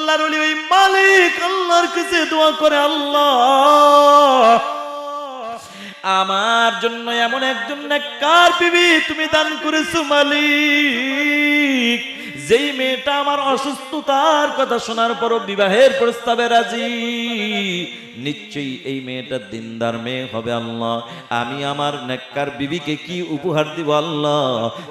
আল্লাহর ওলি ওই মালিক আল্লাহর কাছে দোয়া করে, আল্লাহ আমার জন্য এমন একজন নেককার বিবি তুমি দান করেছো মালিক, যেই মেয়েটা আমার অসুস্থতার কথা শোনার পরও বিবাহের প্রস্তাবে রাজি। নিশ্চয়ই এই মেয়েটা দিনদার মেয়ে হবে আল্লাহ। আমি আমার নেককার বিবিকে কি উপহার দিব আল্লাহ?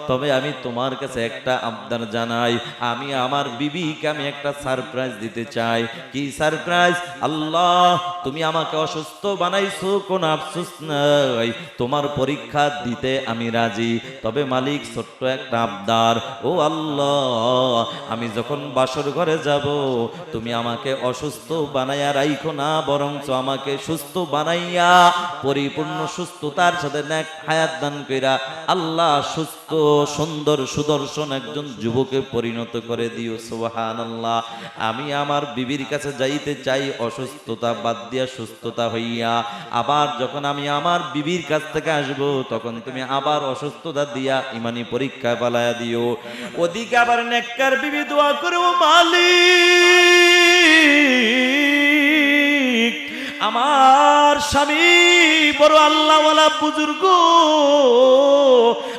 তবে আমি তোমার কাছে একটা আবদার জানাই, আমি আমার বিবিকে আমি একটা সারপ্রাইজ দিতে চাই। কি সারপ্রাইজ? আল্লাহ তুমি আমাকে অসুস্থ বানাইছো, কোনো আফসোস নাই, তোমার পরীক্ষা দিতে আমি রাজি। তবে মালিক ছোট্ট একটা আবদার, ও আল্লাহ আমি যখন বাসর ঘরে যাব তুমি আমাকে অসুস্থ বানাইয়া রাইখো না, বরং আমাকে সুস্থ বানাইয়া পরিপূর্ণ সুস্থতার সাথে নেক হায়াত দান কইরা আল্লাহ সুস্থ সুন্দর সুদর্শন একজন যুবকে পরিণত করে দিও। সুবহানাল্লাহ। আমি আমার বিবির কাছে যাইতে চাই অসুস্থতা বাদ দিয়া সুস্থতা হইয়া, আবার যখন আমি আমার বিবির কাছ থেকে আসব তখন তুমি আবার অসুস্থতা দিয়া ইমানি পরীক্ষায় পালায়া দিও। ওদিকে আবার নেককার বিবি দোয়া করে, ও মালিক আমার স্বামী বড় আল্লাহওয়ালা বুজুর্গ,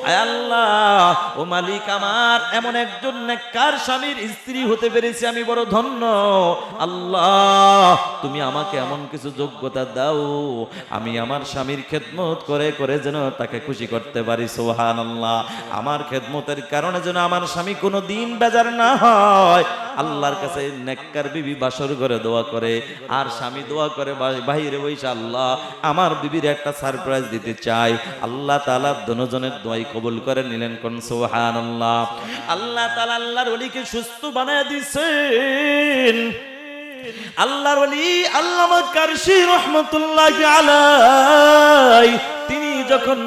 আয় আল্লাহ ও মালিক আমার এমন একজন নেককার স্বামীর স্ত্রী হতে পেরেছি, আমি বড় ধন্য। আল্লাহ তুমি আমাকে এমন কিছু যোগ্যতা দাও আমি আমার স্বামীর খেদমত করে করে যেন তাকে খুশি করতে পারি। সুবহানাল্লাহ। আমার খেদমতের কারণে যেন আমার স্বামী কোনো দিন বেজার না হয়। আল্লাহর কাছে নেককার বিবি বাসর ঘরে দোয়া করে আর স্বামী দোয়া করে বাহিরে বইসা, আল্লাহ আমার বিবির একটা সারপ্রাইজ দিতে চাই। আল্লাহ তাআলা দুজনের দোয়াই কবুল করে নিলেন। কোন সুবহানাল্লাহ। আল্লাহ তাআলা আল্লাহর ওলিকে সুস্থ বানায় দিয়েছেন। আল্লাহর ওলি আল্লামা কারশি রাহমাতুল্লাহি আলাইহি তিনি যখন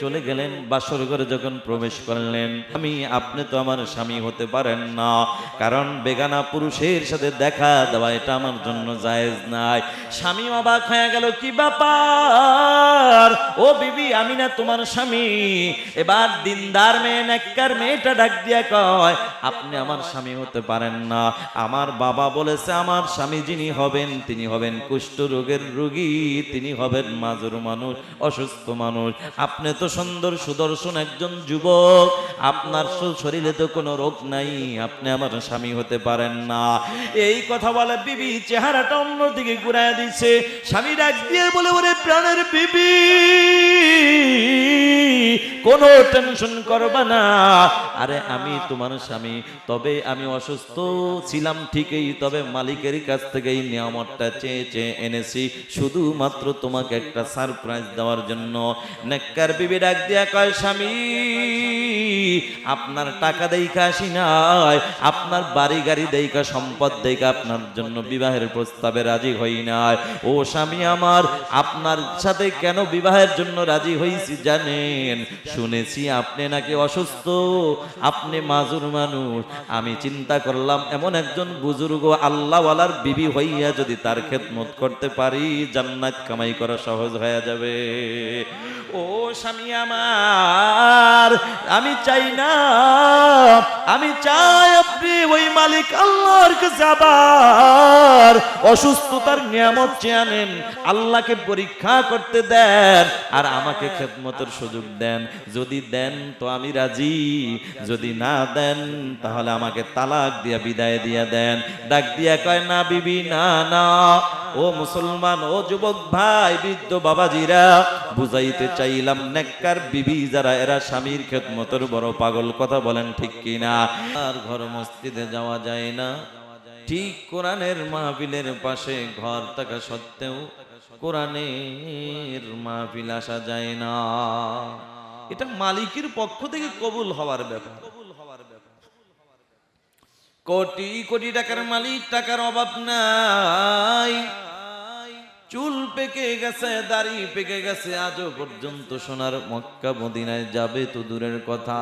চলে গেলেন বাসর ঘরে যখন প্রবেশ করলেন, আমি আপনি তো আমার স্বামী হতে পারেন না, কারণ বেগানা পুরুষের সাথে দেখা দেওয়া এটা আমার জন্য জায়েজ নাই। স্বামী অবাক হয়ে গেল, কি ব্যাপার? ও বিবি আমি না তোমার স্বামী? এবার দিনদার মেয়ে নেককার মেয়েটা ডাক দিয়া কয়, আপনি আমার স্বামী হতে পারেন না। আমার বাবা বলেছে আমার স্বামী যিনি হবেন তিনি হবেন কুষ্ঠ রোগের রোগী, তিনি হবেন মাজুর মানুষ, অসুস্থ মানুষ। আপনি তো সুন্দর সুদর্শন একজন যুবক, আপনার শরীরে তো কোনো রোগ নাই, আপনি আমার স্বামী হতে পারেন না। এই কথা বলে বিবি চেহারাটা অন্যদিকে ঘুরায় দিচ্ছে। স্বামী ডাক দিয়ে বলে, ওরে প্রাণের বিবি কোনো টেনশন করবা না, আরে আমি তোমার স্বামী, তবে আমি অসুস্থ ছিলাম ঠিকই, তবে মালিকের কাছ থেকে এই নিয়ামতটা চেয়ে চেয়ে এনেছি শুধুমাত্র তোমাকে একটা সারপ্রাইজ দেওয়ার জন্য। নেককার বিবি ডাক দিয়া কয়, স্বামী আপনার টাকা দেইখা আসি নাই, আপনার বাড়ি গাড়ি দেইখা সম্পদ দেইখা আপনার জন্য বিবাহের প্রস্তাবে রাজি হই নাই। ও স্বামী আমার, আপনার সাথে কেন বিবাহের জন্য রাজি হইছি জানেন? শুনেছি আপনি নাকি অসুস্থ, আপনি মাজুর মানুষ। আমি চিন্তা করলাম এমন একজন বুজুর্গ আল্লাহওয়ালার বিবি হইয়া যদি তার খেদমত করতে পারি জান্নাত কামাই করা সহজ হয়ে যাবে। ও স্বামী আমার, আমি চাই না, আমি চাই আপনি ওই মালিক আল্লাহর কাছে আবার অসুস্থতার নিয়ামত চেয়ে আনেন, আল্লাহকে পরীক্ষা করতে দেন আর আমাকে খেদমতের সুযোগ দেন। যদি দেন তো আমি রাজি, যদি না দেন তাহলে আমাকে তালাক দিয়া বিদায় দিয়া দেন। ডাক দিয়া কয়, না বিবি না না। ও মুসলমান, ও যুবক ভাই, বৃদ্ধ বাবাজিরা, বুঝাইতে চাইলাম নেককার বিবি যারা এরা স্বামীর খেদমতের বড় পাগল। কথা বলেন ঠিক কিনা? আর ঘর মসজিদে যাওয়া যায় না, ঠিক কোরআনের মাহফিলের পাশে ঘর থাকা সত্ত্বেও কোরআনের মাহফিল আসা যায় না। এটা মালিকের পক্ষ থেকে কবুল হওয়ার ব্যাপার। কোটি কোটি টাকার মালিক, টাকার অভাব নাই, চুল পেকে গেছে, দাড়ি পেকে গেছে, আজও পর্যন্ত সোনার মক্কা মদিনায় যাবে তো দূরের কথা,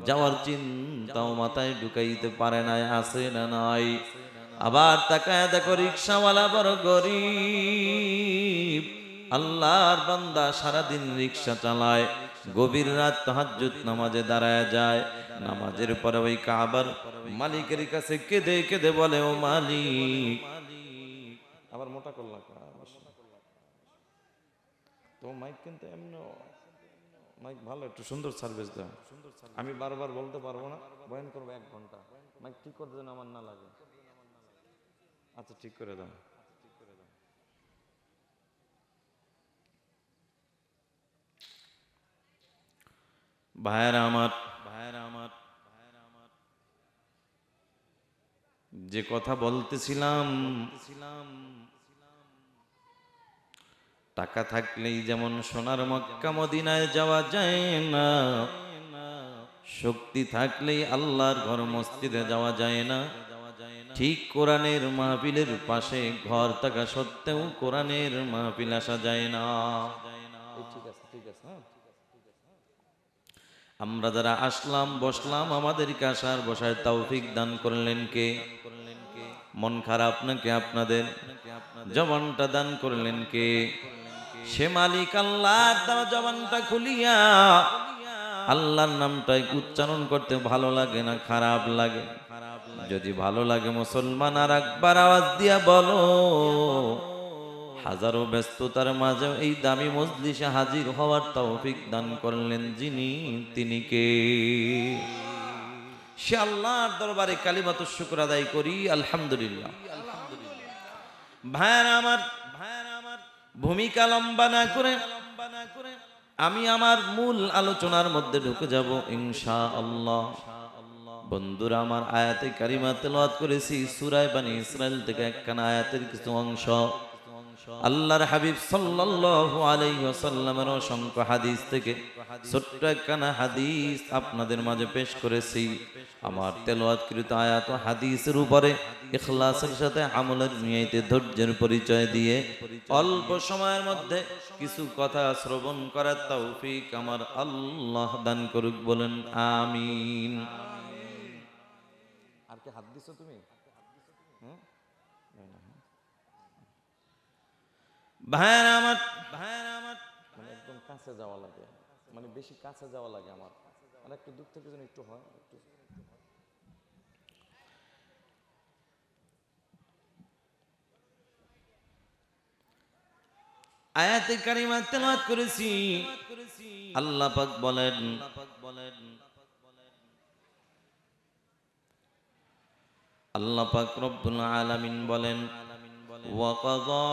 যাওয়ার চিন্তাও মাথায় ঢুকাইতে পারে নাই। আছে না নাই? আবার তাকায় দেখো রিকশাওয়ালা বড় গরিব, আল্লাহর বান্দা সারাদিন রিকশা চালায়, গভীর রাত তাহাজ্জুদ নামাজে দাঁড়ায় যায়, নামাজের পরে ওই কাবার মালিকের কাছে কেঁদে কেঁদে বলে, ও মালিক, আবার মোটা করলাম তো মাইক কিন্তু এমনি মাইক ভালো, একটু সুন্দর সার্ভিস দাও। আমি বারবার বলতে পারবো না, বয়ান করবো 1 ঘন্টা, মাইক ঠিক করতে যেন আমার না লাগে। আচ্ছা ঠিক করে দাও। ভাইয়েরা আমার, যে কথা বলতেছিলাম, টাকা থাকলেই যেমন সোনার মক্কা মদিনায় যাওয়া যায় না, শক্তি থাকলেই আল্লাহর ঘর মসজিদে যাওয়া যায় না, ঠিক কোরআনের মাহফিলের পাশে ঘর থাকা সত্ত্বেও কোরআনের মাহফিল আসা যায় না। ঠিক আছে। আমরা যারা আসলাম বসলাম, আমাদেরকে আসার বসার তৌফিক দান করলেন কে? মন খারাপ নাকি আপনাদের? জবানটা দান করলেন কে? সে মালিক আল্লাহ। দেওয়া জবানটা খুলিয়া আল্লাহর নামটা উচ্চারণ করতে ভালো লাগে না খারাপ লাগে? যদি ভালো লাগে মুসলমান আর একবার আওয়াজ দিয়া বলো। হাজারো ব্যস্ততার মাঝে এই দামি মজলিসে হাজির হওয়ার তৌফিক দান করলেন যিনি, তিনি কে? সে আল্লাহর দরবারে কালিমাতুশ শুকর আদায় করি, আলহামদুলিল্লাহ। ভাইয়েরা আমার, ভূমিকা লম্বা না করে আমি আমার মূল আলোচনার মধ্যে ঢুকে যাব ইনশাআল্লাহ। বন্ধুরা আমার, আয়াতে কারিমা তেলাওয়াত করেছি সূরা বনী ইসরাইল থেকে একখানা আয়াতের কিছু অংশ। আল্লাহর হাবিব সাল্লাল্লাহু আলাইহি ওয়াসাল্লামের অসংখ্য হাদিস থেকে ছোট্ট একখানা হাদিস আপনাদের মাঝে পেশ করেছি। আমার তেলাওয়াতকৃত আয়াত ও হাদিসের উপরে ইখলাসের সাথে আমলের নিয়তে ধৈর্যের পরিচয় দিয়ে অল্প সময়ের মধ্যে কিছু কথা শ্রবণ করার তৌফিক আমার আল্লাহ দান করুক, বলেন আমিন। আর কি হাত দিছো তুমি? ভাইয়েরা আমার, মানে একদম কাছে যাওয়া লাগে, মানে বেশি কাছে যাওয়া লাগে আমার, আর একটু দূর থেকে যেন একটু হয়। একটু আয়াতে কারিমা তেলাওয়াত করেছি। আল্লাহ পাক বলেন, আল্লাহ পাক রব্বুল আলামিন বলেন, وَقَضَى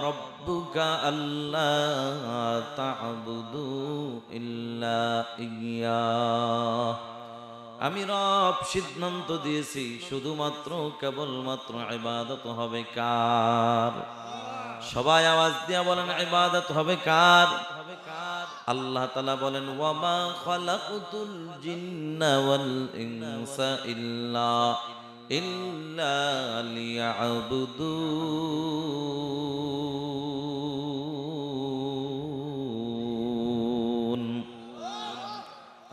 رَبُّكَ أَلَّا تَعْبُدُوا إِلَّا إِيَّاهُ। আমি রব সিদ্ধান্ত দিয়েছি শুধুমাত্র কেবলমাত্র ইবাদত হবে কার? সবাই আওয়াজ দিয়ে বলেন, ইবাদত হবে কার? আল্লাহ তাআলা বলেন, ওয়ামা খালাকুতুল জিন্না ওয়াল ইনসা ইল্লা লিয়াবুদুন।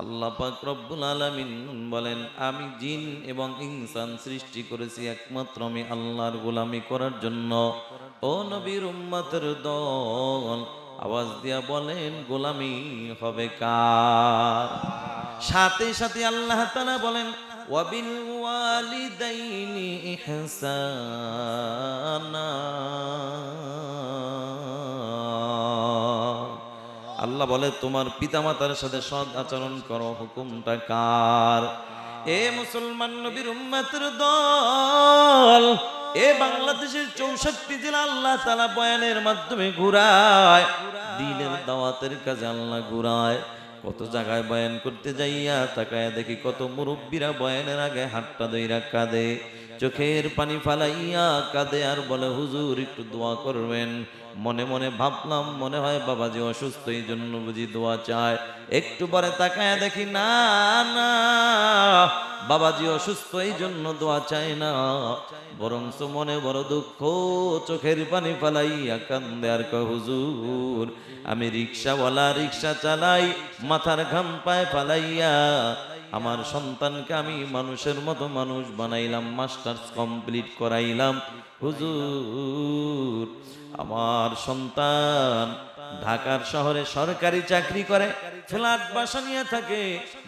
আল্লাহ পাক রব্বুল আলামিন বলেন, আমি জিন এবং ইনসান সৃষ্টি করেছি একমাত্র আমি আল্লাহর গোলামি করার জন্য। ও নবীর উম্মতের দল, আওয়াজ দিয়া বলেন, গোলামি হবে কার? সাথে সাথে আল্লাহ তাআলা বলেন, ওয়াবিল ওয়ালিদাইনি ইহসানা। আল্লাহ বলে, তোমার পিতামাতার সাথে সৎ আচরণ করো। হুকুমটা কার? এ মুসলমান নবীর উম্মতের দল, এ বাংলাদেশের 64 জেলা আল্লাহ তাআলা বয়ানের মাধ্যমে ঘুরায়, দ্বীনের দাওয়াতের কাজে আল্লাহ ঘুরায়। কত জায়গায় বয়ান করতে যাইয়া তাকায় দেখি কত মুরব্বীরা বয়ানের আগে হাতটা ধইরা কাঁদে, চোখের পানি ফালাইয়া কাঁদে আর বলে, হুজুর একটু দোয়া করবেন। মনে মনে ভাবলাম, মনে হয় বাবাজি অসুস্থ, এই জন্য বুঝি দোয়া চায়। একটু পরে তাকায় দেখি না না, বাবাজি অসুস্থ এই জন্য দোয়া চায় না, বরঞ্চ মনে বড় দুঃখ, চোখের পানি ফালাইয়া কান্দে আর কয়, হুজুর আমি রিক্সাওয়ালা, রিক্সা চালাই, মাথার ঘাম পায় ফালাইয়া আমার সন্তানকে আমি মানুষের মতো মানুষ বানাইলাম, মাস্টার্স কমপ্লিট করাইলাম। হুজুর আমার সন্তান ঢাকার শহরে সরকারি চাকরি করে, ফ্ল্যাট বাসা নিয়ে থাকে,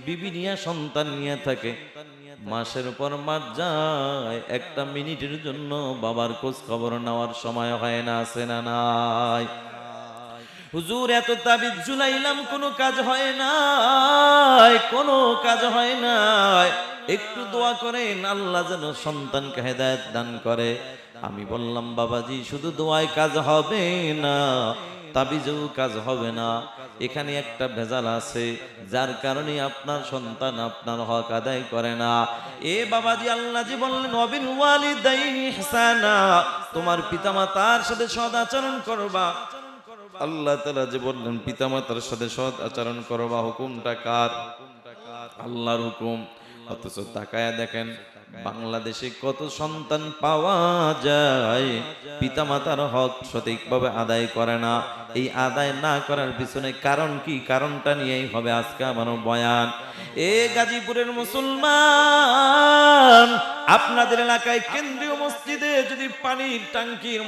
বিবি নিয়ে সন্তান নিয়ে থাকে, মাসের পর মাস যায়, একটা মিনিটের জন্য বাবার খোঁজ খবর নেওয়ার সময় হয় না, আছে না নাই? হুজুর এত তাবিজ ঝুলাইলাম, কোনো কাজ হয় না, কোনো কাজ হয় না, একটু দোয়া করেন আল্লাহ যেন সন্তানকে হেদায়েত দান করে। আমি বললাম বাবাজি শুধু দোয়ায় কাজ হবে না, তাবিজেও কাজ হবে না, এখানে একটা ভেজাল আছে, যার কারণে আপনার সন্তান আপনার হক আদায় করে না। এ বাবাজি আল্লাহ জি বললেন ওয়াবিল ওয়ালিদাইনি ইহসানা, তোমার পিতামাতার সাথে সদ আচরণ করবা। আল্লাহ তাআলা যে বললেন পিতামাতার সাথে সৎ আচরণ করবা, হুকুমটা কার? আল্লাহর হুকুম। অথচ তাকায়া দেখেন বাংলাদেশে কত সন্তান পাওয়া যায় পিতামাতার হক সঠিকভাবে আদায় করে না। এই আদায় না করার পিছনে কারণ কি? কারণটা নিয়েই হবে আজকে আমার বয়ান। এ গাজীপুরের মুসলমান, আপনাদের এলাকায় কেন্দ্রীয় মসজিদে যদি পানির ট্যাঙ্কির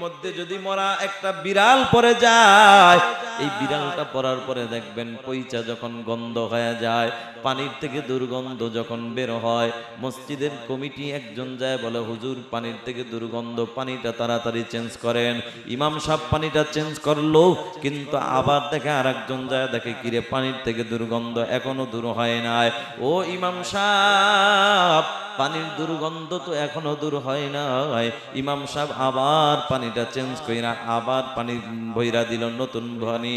মধ্যে যদি মরা একটা বিড়াল পড়ে যায়, এই বিড়ালটা পড়ার পরে দেখবেন পইচা যখন গন্ধ হয়ে যায়, পানির থেকে দুর্গন্ধ যখন বের হয়, মসজিদের কমিটি একজন যায় বলে হুজুর পানির থেকে দুর্গন্ধ, পানিটা তাড়াতাড়ি চেঞ্জ করেন। ইমাম সাহেব পানিটা চেঞ্জ করলো, কিন্তু আবার দেখে আরেকজন যায় দেখে কিরে পানির থেকে দুর্গন্ধ এখনো দূর হয় নাই। ও ইমাম সাহেব পানির দুর্গন্ধ তো এখনো দূর হয় নাই। ইমাম সাহেব আবার পানিটা চেঞ্জ কইরা আবার পানি বইরা দিল নতুন পানি।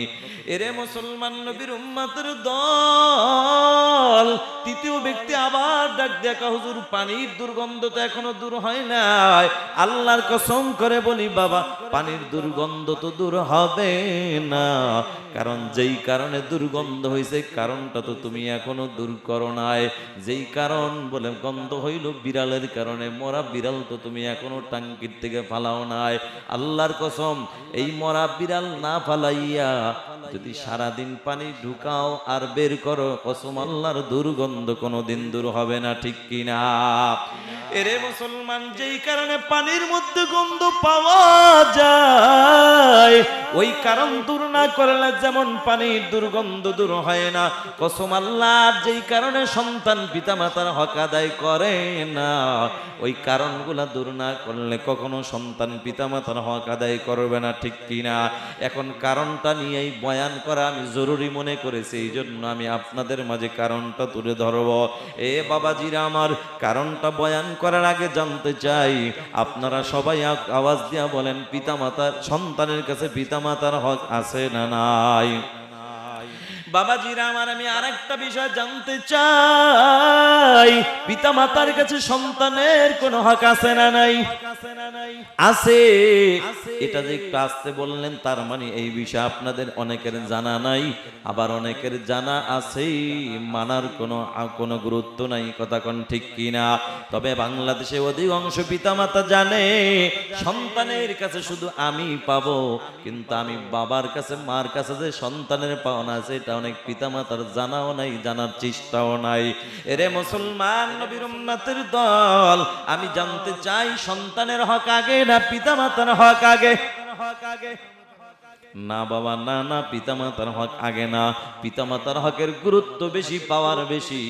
এরে মুসলমান নবীর উম্মতের দল, তৃতীয় ব্যক্তি আবার ডাক দেখা হুজুর পানির দুর্গন্ধ তো এখনো দূর হয় নাই। আল্লাহর কসম করে বলি বাবা পানির দুর্গন্ধ তো দূর হবে না, কারণ যেই কারণে দুর্গন্ধ হয়েছে কারণটা তো তুমি এখনো দূর করো নাই। যেই কারণ বলে গন্ধ হইল বিড়ালের কারণে, মরা বিড়াল তো তুমি এখনো টাঙ্কির থেকে ফালাও নাই। আল্লাহর কসম এই মরা বিড়াল না ফালাইয়া যদি সারাদিন পানি ঢুকাও আর বের করো, কসম আল্লাহর দুর্গন্ধ কোনোদিন দূর হবে না, ঠিক কিনা? এরে মুসলমান, যেই কারণে পানির মধ্যে গন্ধ পাওয়া যায় ওই কারণ দূর না করলে যেমন পানির দুর্গন্ধ দূর হয় না, কসম আল্লাহর যেই কারণে সন্তান পিতামাতার হক আদায় করে না ওই কারণগুলা দূর না করলে কখনো সন্তান পিতামাতার হক আদায় করবে না, ঠিক কিনা? এখন কারণটা নিয়েই বয়ান করা আমি জরুরি মনে করেছি, এই জন্য আমি আপনাদের মাঝে কারণটা তুলে ধরব। এ বাবাজিরা আমার, কারণটা বয়ান করার আগে জানতে চাই আপনারা সবাই আওয়াজ দিয়া বলেন পিতামাতার সন্তানের কাছে পিতামাতার হক আছে না নাই? বাবাজিরা আমার, আমি আরেকটা বিষয় জানতে চাই, পিতামাতার কাছে সন্তানের কোন হক আছে না নাই? আছে। এটা যে একটু আসতে বললেন তার মানে এই বিষয় আপনাদের অনেকের জানা নাই, আবার অনেকের জানা আছে, মানার কোনো গুরুত্ব নাই, কথা কোন ঠিক কিনা? তবে বাংলাদেশে অধিকাংশ পিতামাতা জানে সন্তানের কাছে শুধু আমি পাবো, কিন্তু আমি বাবার কাছে মার কাছে যে সন্তানের পাওনা আছে এটা অনেক পিতামাতার জানাও নাই, জানার চেষ্টাও নাই। এরে মুসলমান নবীর উম্মতের দল, আমি জানতে চাই সন্তানের হক আগে না পিতামাতার হক আগে? না বাবা, না না, পিতামাতার হক আগে না। পিতামাতার হকের গুরুত্ব বেশি, পাওয়ার বেশি,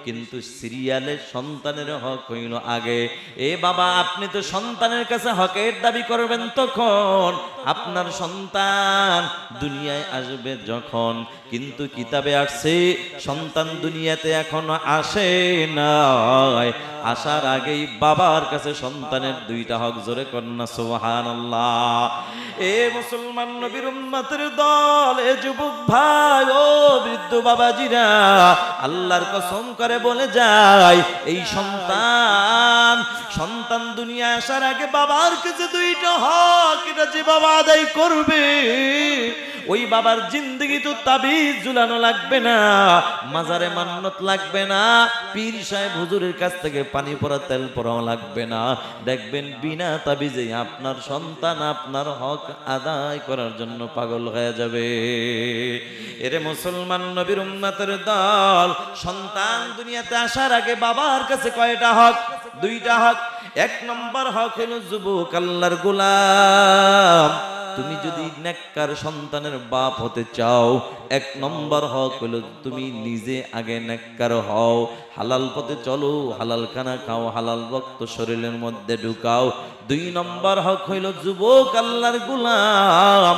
কিন্তু সিরিয়ালে সন্তানের হক হইল আগে। এ বাবা, আপনি তো সন্তানের কাছে হকের দাবি করবেন তখন আপনার সন্তান দুনিয়ায় আসবে যখন, কিন্তু কিতাবে আসছে সন্তান দুনিয়াতে এখনো আসে নাই, আসার আগেই বাবার কাছে সন্তানের দুইটা হক। জোরে কন্যা সুবহানাল্লাহ। এ মুসলমান নবীর উম্মতের দল, এ যুবক ভাই, ও বৃদ্ধ বাবাজিরা, আল্লাহর কসম করে বলে যায় এই সন্তান দুনিয়া আসার আগে বাবার কাছে দুইটা হক, এটা যে বাবা আদায় করবে ওই বাবার জিন্দগি তো তাবিজ ঝুলানো লাগবে না, মাজারে মান্নত লাগবে না, পীর সাহেব হুজুরের কাছ থেকে পানি পড়া তেল পড়াও লাগবে না। দেখবেন বিনা তাবিজে আপনার সন্তান আপনার হক আদায় করার জন্য পাগল হয়ে যাবে। এরে মুসলমান নবীর উম্মতের দল, সন্তান দুনিয়াতে আসার আগে বাবার কাছে কয়টা হক? দুইটা হক। এক নম্বর হক হলো যুবক আল্লাহর গোলাম, তুমি যদি নেককার সন্তানের বাপ হতে চাও, 1 নম্বর হক হলো তুমি নিজে আগে নেককার হও, হালাল পথে চলো, হালাল খানা খাও, হালাল রক্ত শরীরের মধ্যে ঢুকাও। 2 নম্বর হক হইল যুবক আল্লাহর গোলাম,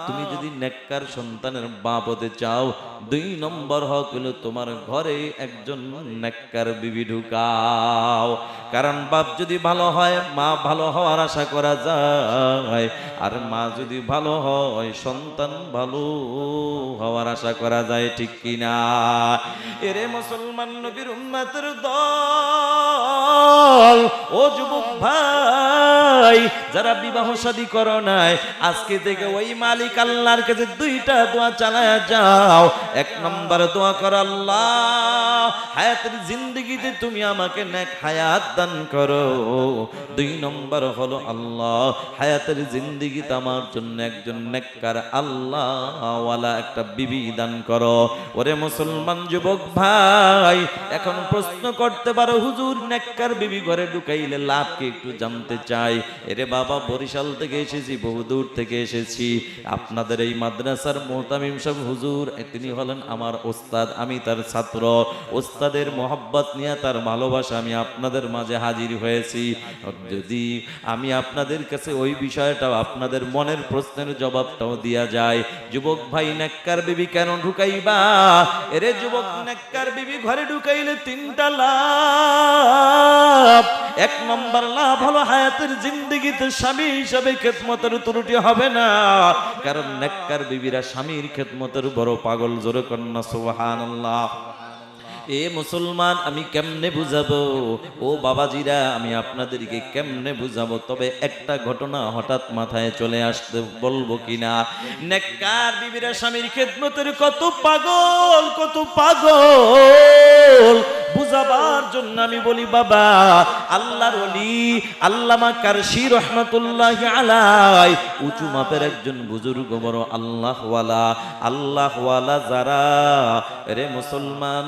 তুমি যদি নেককার সন্তানের বাপ হতে চাও, 2 নম্বর হক হলো তোমার ঘরে একজন নেককার বিবি ঢুকাও। কারণ বাপ যদি ভালো হয় মা ভালো হওয়ার আশা করা যায়, আর মা যদি ভালো হয় সন্তান ভালো হওয়ার আশা করা যায়, ঠিক কিনা? এরে মুসলমান নবীর উম্মতের দল, ও যুবক ভাই যারা বিবাহ শাদী করো নাই, আজকে থেকে ওই মালিক আল্লাহর কাছে 2টা দোয়া চালায়া যাও। 1 নম্বর দোয়া কর, আল্লাহ হায়াতের জিন্দেগিতে তুমি আমাকে নেক হায়াত দান করো। 2 নম্বর হলো, আল্লাহ হায়াতের জিন্দেগিতে আমার জন্য একজন নেককার আল্লাহওয়ালা একটা বিবি দান করো। ওরে মুসলমান যুবক ভাই, এখন প্রশ্ন করতে পারো, হুজুর নেককার বিবি ঘরে ঢুকাইলে লাভ কি একটু জানতে চাই। এরে বাবা, বরিশাল থেকে এসেছি, বহুদূর থেকে এসেছি। আপনাদের এই মাদ্রাসার মুহতামিম সাহেব হুজুর, তিনি হলেন আমার ওস্তাদ, আমি তার ছাত্র। ওস্তাদের মোহাব্বত নিয়ে, তার ভালোবাসা আমি আপনাদের মাঝে হাজির হয়েছি। যদি আমি আপনাদের কাছে ওই বিষয়টাও, আপনাদের মনের প্রশ্নের জবাবটাও দিয়া যায়। যুবক ভাই, নেককার বিবি কেন ঢুকাইবা? এরে যুবক, নেককার বিবি ঘরে ঢুকাইলে 3টা লাভ। 1 নম্বর লাভ হলো হায়াতের জিন্দেগিতে স্বামী হিসাবে খেদমতের ত্রুটি হবে না, কারণ নেককার বিবিরা স্বামীর খেদমতের বড় পাগল। জোরে কন্যা সুবহানাল্লাহ। এ মুসলমান, আমি কেমনে বুঝাবো? ও বাবাজিরা, আমি আপনাদেরকে কেমনে বুঝাবো? তবে একটা ঘটনা হঠাৎ মাথায় চলে আসতে বলবো কিনা। নেককার বিবিরা স্বামীর খেদমতের কত পাগল, কত পাগল, বুঝাবার জন্য আমি বলি বাবা, আল্লাহর ওলি আল্লামা কারশি রহমাতুল্লাহি আলাইহি উঁচু মাপের একজন বুজুর্গ, বড় আল্লাহওয়ালা। আল্লাহওয়ালা যারা, রে মুসলমান,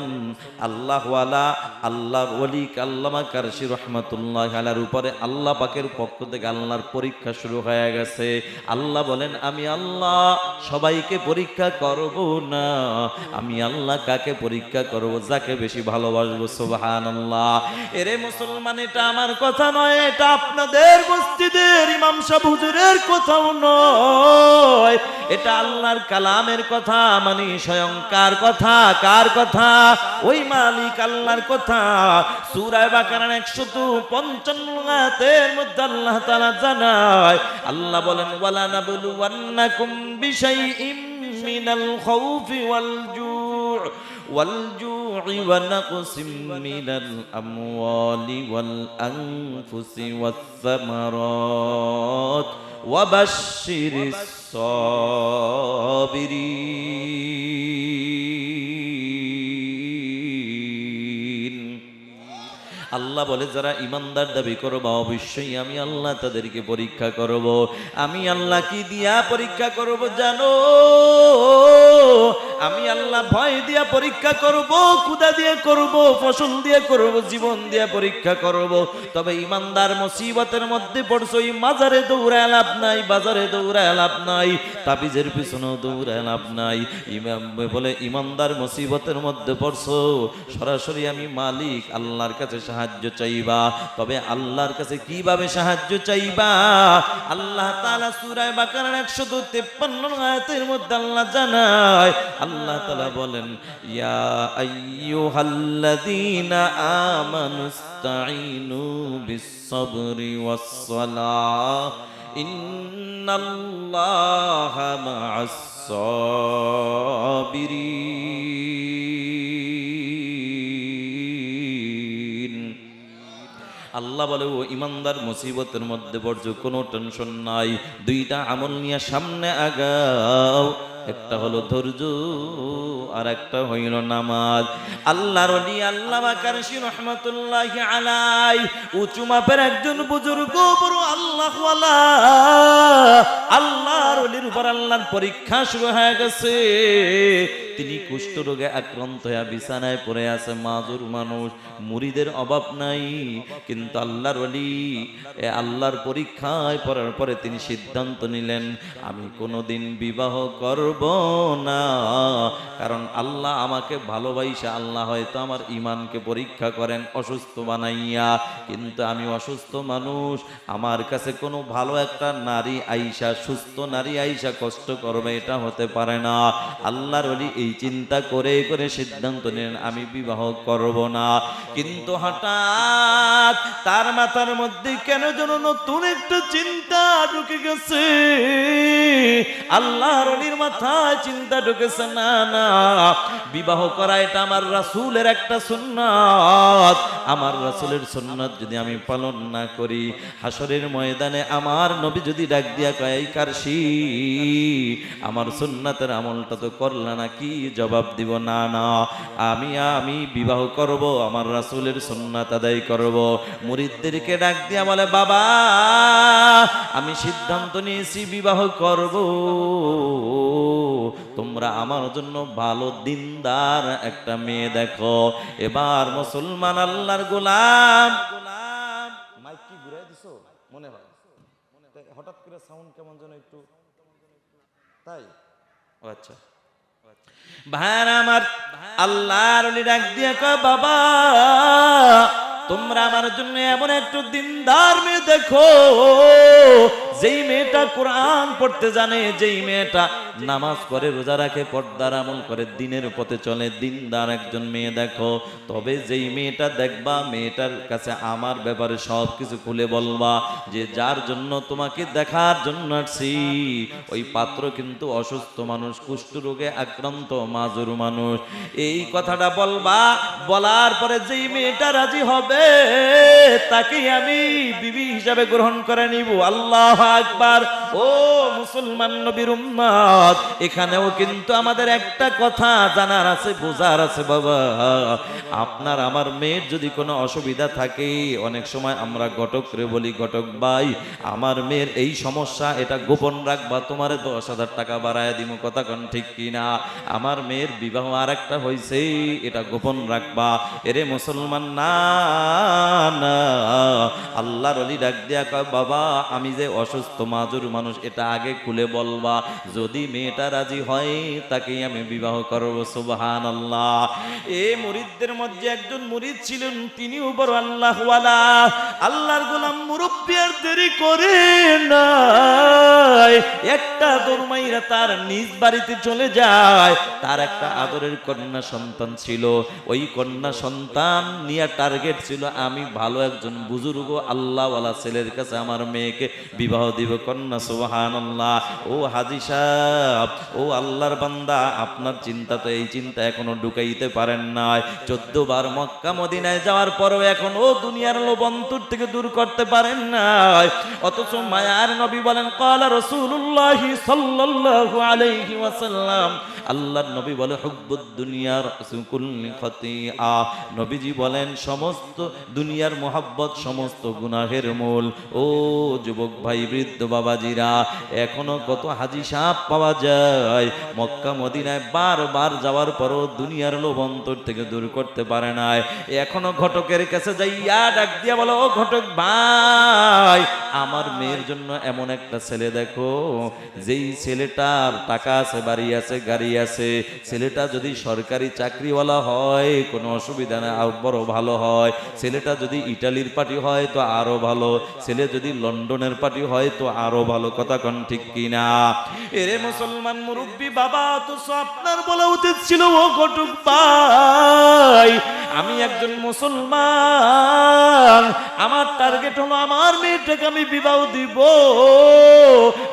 আল্লাহওয়ালা, আল্লাহর ওলি আল্লামা কারশি রহমাতুল্লাহি আলাইহির উপরে আল্লাহ পাকের পক্ষ থেকে আল্লাহর পরীক্ষা শুরু হয়ে গেছে। আল্লাহ বলেন, আমি আল্লাহ সবাইকে পরীক্ষা করব না, আমি আল্লাহ কাকে পরীক্ষা করব? যাকে বেশি ভালোবাসবো। সুবহানাল্লাহ। এরে মুসলমান, এটা আমার কথা নয়, এটা আপনাদের মসজিদের ইমাম সাহেব হুজুরের কথাও নয়, এটা আল্লাহর কালামের কথা, মানে স্বয়ং কার কথা? কার কথা? ওই মালিক আল্লাহর কথা। সূরা বাকারার 155 আয়াতের মধ্যে আল্লাহ তাআলা জানায়, আল্লাহ বলেন, ওয়ালা নাবলুওয়ান্নাকুম বিশাইইম মিনাল খাউফি ওয়াল জু'i ওয়া নাকসিম মিনাল আমওয়ালি ওয়াল আনফুসি ওয়াস সামারাত ওয়া বাশশিরিস সাবিরিন। আল্লাহ বলে, যারা ইমানদার দাবি করবে অবশ্যই আমি আল্লাহ তাদেরকে পরীক্ষা করব। আমি আল্লাহ কি দিয়া পরীক্ষা করব জানো? আমি আল্লাহ ভয় দিয়া পরীক্ষা করব, ক্ষুধা দিয়ে করব, ফসল দিয়ে করব, জীবন দিয়ে পরীক্ষা করব। তবে ইমানদার মুসিবতের মধ্যে পড়ছো, এই মাজারে দৌড়ায় লাভ নাই, বাজারে দৌড়ায় লাভ নাই, তাবিজের পিছনেও দৌড়ায় লাভ নাই। ইমাম বলে, ইমানদার মুসিবতের মধ্যে পড়ছো, সরাসরি আমি মালিক আল্লাহর কাছে সাহায্য চাইবা। তবে আল্লাহর কাছে কিভাবে সাহায্য চাইবা? আল্লাহ তাআলা সূরা বাকারার 153 আয়াতের মধ্যে আল্লাহ জানায়, আল্লাহ তাআলা বলেন, ইয়া আইয়ুহাল্লাযীনা আমানুস্তাঈনু বিস-সাবরি ওয়াস-সালাহ ইন্নাল্লাহা মা'আস-সাবিরিন। আল্লাহ বলে, ও ইমানদার মুসিবতের মধ্যে পড়ছো, কোনো টেনশন নাই, 2টা আমল নিয়ে সামনে আগাও। একটা হলো ধৈর্য, আর একটা হইল নামাজ। আল্লাহর ওলি আল্লামা কারশি রহমাতুল্লাহি আলাইহি উঁচু মাপের একজন বুজুর্গ, বড় আল্লাহওয়ালা। আল্লাহর ওলির উপর আল্লাহর পরীক্ষা শুরু হয়ে গেছে। তিনি কুষ্ঠরোগে আক্রান্ত হয়ে বিছানায় পড়ে আছে, মাজুর মানুষ, মুরিদের অভাব নাই। কিন্তু আল্লাহর ওলি আল্লাহর পরীক্ষায় পড়ার পরে তিনি সিদ্ধান্ত নিলেন, আমি কোনোদিন বিবাহ করব না। কারণ আল্লাহ আমাকে ভালোবাসে, আল্লাহ হয়তো আমার ঈমানকে পরীক্ষা করেন অসুস্থ বানাইয়া। কিন্তু আমি অসুস্থ মানুষ, আমার কাছে কোনো ভালো একটা নারী আইসা, সুস্থ নারী আইসা কষ্ট করবে, এটা হতে পারে না। আল্লাহর ওলি এই চিন্তা করে করে সিদ্ধান্ত নিলেন, আমি বিবাহ করব না। কিন্তু হঠাৎ তার মাথার মধ্যে কেন যেন নতুন একটা চিন্তা ঢুকে গেছে। আল্লাহর ওলির মাথায় চিন্তা ঢুকেছে, না না, বিবাহ করা এটা আমার রাসূলের একটা সুন্নাত। আমার রাসূলের সুন্নাত যদি আমি পালন না করি, হাসরের ময়দানে আমার নবী যদি ডাক দিয়া কয়, এই কারশি, আমার সুন্নাতের আমলটা তো করলা না, কি জবাব দিব? না না, আমি বিবাহ করব, আমার রাসূলের সুন্নাত আদায় করব। মুরিদদেরকে ডাক দিয়া বলে, বাবা আমি সিদ্ধান্ত নিয়েছি বিবাহ করব, তোমরা আমার জন্য ভালো দিনদার একটা মেয়ে দেখো। এবার মুসলমান আল্লাহর গোলাম, মাইক কি ঘুরাই দিছো মনে হয়, হঠাৎ করে সাউন্ড কেমন যেন একটু, তাই? ও আচ্ছা, ভাইর আমার, আল্লাহর ওলি ডাক দিয়া কয়, বাবা তোমরা আমার জন্য এমন একটু দিনদার মেয়ে দেখো, যেই মেয়েটা কোরআন পড়তে জানে, যেই মেয়েটা নামাজ পড়ে, রোজা রাখে, পর্দার আমল করে, দিনের পথে চলে, দিনদার একজন মেয়ে দেখো। তবে যেই মেয়েটা দেখবা, মেয়েটার কাছে আমার ব্যাপারে সব কিছু খুলে বলবা, যে যার জন্য তোমাকে দেখার জন্য আসছি, ওই পাত্র কিন্তু অসুস্থ মানুষ, কুষ্ঠরোগে আক্রান্ত, মাজুর মানুষ। এই কথাটা বলবা, বলার পরে যেই মেয়েটা রাজি হবে তাকেই আমি বিবি হিসাবে গ্রহণ করে নিব। আল্লাহু আকবার। ও মুসলমান নবীর উম্মত, এখানেও কিন্তু আমাদের একটা কথা জানার আছে, বোঝার আছে। বাবা আপনার আমার মেয়ের যদি কোনো অসুবিধা থাকে, অনেক সময় আমরা ঘটকরে বলি, ঘটক ভাই আমার মেয়ের এই সমস্যা, এটা গোপন রাখবা, তোমারে 10,000 টাকা বাড়ায় দিব, কথা কোন ঠিক কিনা? আমার মেয়ের বিবাহ আর একটা হয়েছে, এটা গোপন রাখবা। এরে মুসলমান, না না, আল্লাহর ওলি ডাক দিয়া কয়, বাবা আমি যে অসুস্থ মাজুর মানুষ, এটা আগে খুলে বলবা, যদি মেয়েটা রাজি হয় তাকেই আমি বিবাহ করব। সুবহানাল্লাহ। এই মুরিদদের মধ্যে একজন মুরিদ ছিলেন, তিনিও বড় আল্লাহওয়ালা, আল্লাহর গোলাম মুরব্বি, আর দেরি করে নাই, একটা দরমাইরা তার নিজ বাড়িতে চলে যায়। তার একটা আদরের কন্যা সন্তান ছিল, ওই কন্যা সন্তান নিয়ে টার্গেট ছিল, আমি ভালো একজন বুজুর্গ আল্লাহওয়ালা ছেলের কাছে আমার মেয়েকে বিবাহ দিব। কন্যা সুবহানাল্লাহ। ও হাজী সাহেব, ও আল্লাহর বান্দা, আপনার চিন্তা তো এই চিন্তা এখনো ঢুকাইতে পারেন নাই। 14 বার মক্কা মদিনায় যাওয়ার পরও এখন ও দুনিয়ার লোভ অন্তর থেকে দূর করতে পারেন নাই। অথচ মায়ার নবী বলেন, ক্বালা রাসূলুল্লাহি সাল্লাল্লাহু আলাইহি ওয়াসাল্লাম, আল্লাহর নবী বলে, হুব্বুদ দুনিয়া রাসু কুল্লি খাতিআ। নবীজি বলেন, সমস্ত দুনিয়ার মোহাব্বত সমস্ত গুনাহের মূল। ও যুবক ভাই, বৃদ্ধ বাবাজিরা, এখনো কত হাজী সাহেব পাওয়া যায় মক্কা মদিনায় বারবার যাওয়ার পরও দুনিয়ার লোভ অন্তর থেকে দূর করতে পারে নাই। এখনো ঘটকের কাছে যাইয়া ডাক দিয়া বলো, ও ঘটক ভাই, আমার মেয়ের জন্য এমন একটা ছেলে দেখো, যেই ছেলেটার টাকা আছে, বাড়ি আছে, গাড়ি আছে, ছেলেটা যদি সরকারি চাকরিওয়ালা হয় কোনো অসুবিধা নেই, আর বড় ভালো হয়। ছেলেটা যদি ইটালির পার্টি হয় তো আরো ভালো, ছেলে যদি লন্ডনের পার্টি হয় তো আরো ভালো, কথা কোন ঠিক কিনা? এরে মুসলমান মুরব্বী বাবা, তো আপনার বলা উচিত ছিল, ও ঘটক ভাই, আমি একজন মুসলমান, আমার টার্গেট হলো আমার মেয়েটাকে আমি বিবাহ দিব,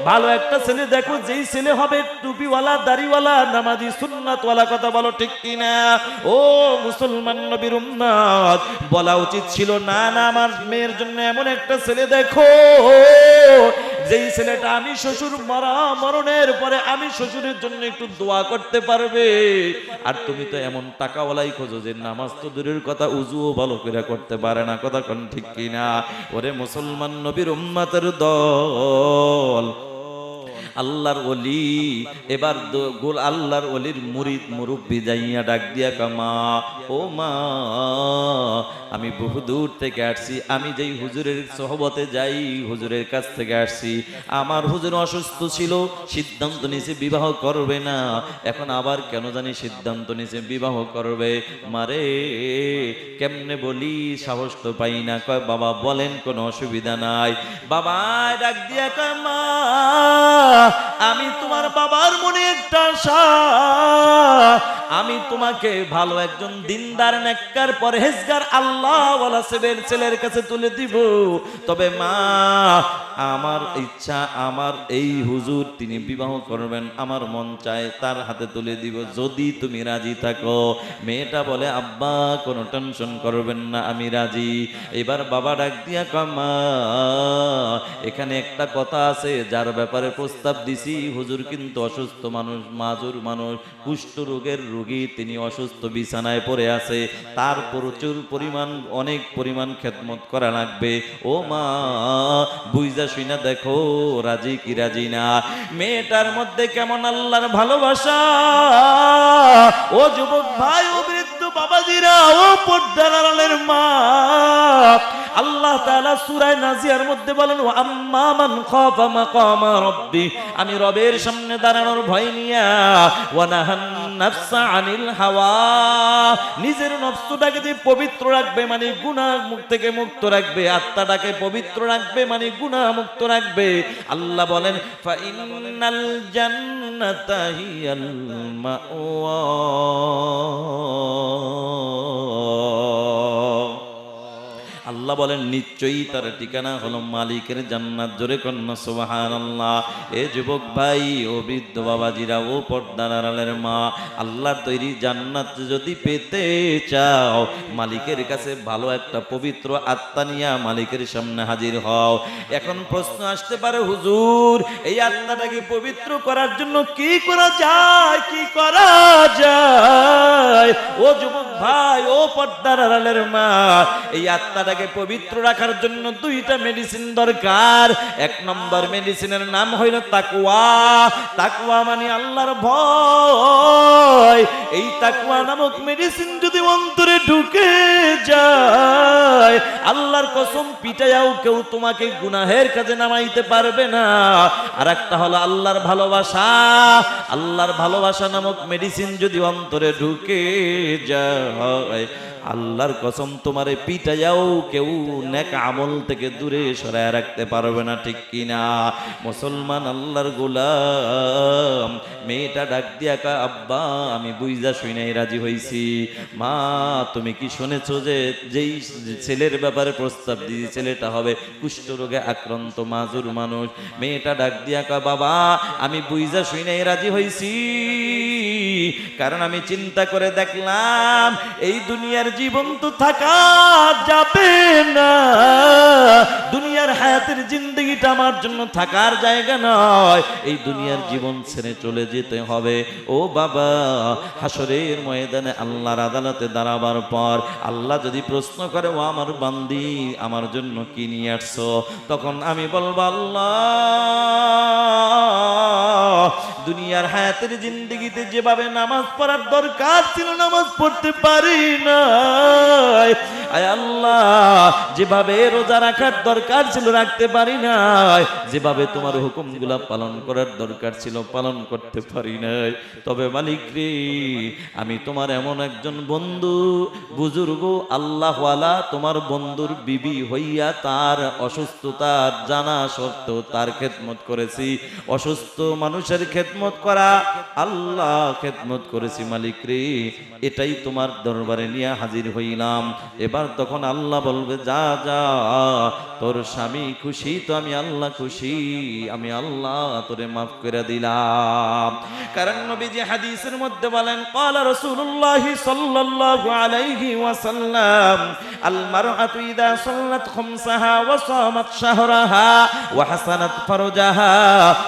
ভালো একটা ছেলে দেখো, যেই ছেলে হবে টুপিওয়ালা, দাড়িওয়ালা, নামাজি, সুন্নাতওয়ালা, কথা বলো ঠিক কিনা? ও মুসলমান নবীর উম্মত, বলা উচিত ছিল, না না, আমার মেয়ের জন্য এমন একটা ছেলে দেখো, যেই ছেলেটা আমি শ্বশুর মরণের পরে আমি শ্বশুরের জন্য একটু দোয়া করতে পারবে। আর তুমি তো এমন টাকাওয়ালাই খোঁজো যে নামাজ তো দূরের কথা, উজুও ভালো করে করতে পারে না, কথা কোন ঠিক কিনা? ওরে মুসলমান নবীর উম্মতের দল, আল্লাহর ওলি এবার আল্লাহর ওলির মুরিদ মুরব্বি যাইয়া ডাক দিয়া কামা, ও মা আমি বহু দূর থেকে আসছি, আমি যেই হুজুরের সোহবতে যাই হুজুরের কাছ থেকে আসছি, আমার হুজুর অসুস্থ ছিল, সিদ্ধান্ত নিয়েছে বিবাহ করবে না, এখন আবার কেন জানি সিদ্ধান্ত নিয়েছে বিবাহ করবে। মারে কেমনে বলি, সাহস তো পাই না। কয় বাবা বলেন, কোনো অসুবিধা নাই। বাবা ডাক দিয়া কয় মা আমি তোমার বাবার মনে একটা আশা, আমি তোমাকে ভালো একজন দিনদার নেককার পরহেজগার আল্লাহওয়ালা ছেলের কাছে তুলে দিব। তবে মা আমার ইচ্ছা, আমার এই হুজুর তিনি বিবাহ করবেন, আমার মন চায় তার হাতে তুলে দিব, যদি তুমি রাজি থাকো। মেয়েটা বলে আব্বা কোনো টেনশন করবেন না, আমি রাজি। এবার বাবা ডাক দিয়া কামা এখানে একটা কথা আছে, যার ব্যাপারে প্রস্তাব দিছি হুজুর কিন্তু অসুস্থ মানুষ, মাজুর মানুষ, কুষ্ঠ রোগের রোগী, তিনি অসুস্থ বিছানায় পড়ে আছে, তার প্রচুর পরিমাণ অনেক পরিমাণ খেদমত করা লাগবে। ও মা বুঝা শুনা দেখো রাজি কি রাজি না। মেয়েটার মধ্যে কেমন আল্লাহর ভালোবাসা। ও যুবক ভাই, ও বৃদ্ধ বাবাজিরা, ও পর্দার আড়ালের মা, আল্লাহ তাআলা সূরা নাজিয়ার মধ্যে বলেন ওয়া আম্মা মান খাফা মাকামা রাব্বি, আমি রবের সামনে দাঁড়ানোর ভয় নিয়া, ওয়া নাহান নাফসা আনিল হাওয়া, নিজের নফসটাকে যে পবিত্র রাখবে মানে গুনাহ থেকে মুক্ত রাখবে, আত্মাটাকে পবিত্র রাখবে মানে গুনাহ মুক্ত রাখবে। আল্লাহ বলেন ফা ইন্নাল জান্নাতা হিয়াল মাওয়া, আল্লাহ বলেন নিশ্চয়ই তার ঠিকানা হলো মালিকের জান্নাত। জোরে কন্যা সুবহানাল্লাহ। এ যুবক ভাই, ও বৃদ্ধ বাবাজিরা, ও পর্দার আড়ালের মা, আল্লাহর তৈরি জান্নাত যদি পেতে চাও, মালিকের কাছে ভালো একটা পবিত্র আত্মা নিয়া মালিকের সামনে হাজির হও। এখন প্রশ্ন আসতে পারে হুজুর, এই আত্মাটাকে পবিত্র করার জন্য কি করা যায়, কি করা যায়? ও যুবক ভাই, ও পর্দার আড়ালের মা, এই আত্মাটাকে পবিত্র রাখার জন্য দুইটা মেডিসিন দরকার। এক নম্বর মেডিসিনের নাম হইল তাকওয়া। তাকওয়া মানে আল্লাহর ভয়। এই তাকওয়া নামক মেডিসিন যদি অন্তরে ঢুকে যায়, আল্লাহর কসম পিটায়াও কেউ তোমাকে গুনাহের কাজে নামাইতে পারবে না। আর একটা হলো আল্লাহর ভালোবাসা। আল্লাহর ভালোবাসা নামক মেডিসিন যদি অন্তরে ঢুকে যায়, আল্লাহর কসম তোমারে পিটায়াও কেউ নেক আমল থেকে দূরে সরায় রাখতে পারবে না, ঠিক কিনা? মুসলমান আল্লাহর গোলাম, মেয়েটা ডাক দিয়া কা আব্বা আমি বুইজা শুনাই রাজি হইছি। মা তুমি কি শুনেছো যে যেই ছেলের ব্যাপারে প্রস্তাব দিয়ে, ছেলেটা হবে কুষ্ঠ রোগে আক্রান্ত মাজুর মানুষ। মেয়েটা ডাক দিয়া কা বাবা আমি বুইজা শুনাই রাজি হইছি, কারণ আমি চিন্তা করে দেখলাম এই দুনিয়ার জীবন তো থাকা যাবে না, দুনিয়ার হায়াতের জিন্দগিটা আমার জন্য থাকার জায়গা নয়, এই দুনিয়ার জীবন ছেড়ে চলে যেতে হবে। ও বাবা, হাসরের ময়দানে আল্লাহর আদালতে দাঁড়াবার পর আল্লাহ যদি প্রশ্ন করে ও আমার বান্দি আমার জন্য কি নিয়ে আসছো, তখন আমি বলবো আল্লাহ দুনিয়ার হায়াতের জিন্দগিতে যেভাবে নামাজ পড়ার দরকার ছিল নামাজ পড়তে পারি না, আয় আল্লাহ যেভাবে রোজা রাখার দরকার ছিল রাখতে পারি নাই, যেভাবে তোমার হুকুমগুলা পালন করার দরকার ছিল পালন করতে পারি নাই। তবে মালিক রে, আমি তোমার এমন একজন বন্ধু বুজুর্গ আল্লাহওয়ালা, তোমার বন্ধুর বিবি হইয়া তার অসুস্থতার জানা সত্ত্বেও তার খেদমত করেছি। অসুস্থ মানুষের খেদমত করা, আল্লাহ খেদমত করেছি মালিক রে, এটাই তোমার দরবারে নিয়ে হাজির হইলাম। এবার তখন আল্লাহ বলবে যা যা, তোর স্বামী খুশি তো আমি আল্লাহ খুশি, আমি আল্লাহ তোরে মাফ করে দিলাম। কারণ নবীজি হাদিসের মধ্যে বলেন ক্বালা রাসূলুল্লাহ সাল্লাল্লাহু আলাইহি ওয়াসাল্লাম আল মারআতু ইযা সাল্লাত খামসাহা ওয়া সামাত শাহরাহা ওয়া হাসানাত ফারজাহা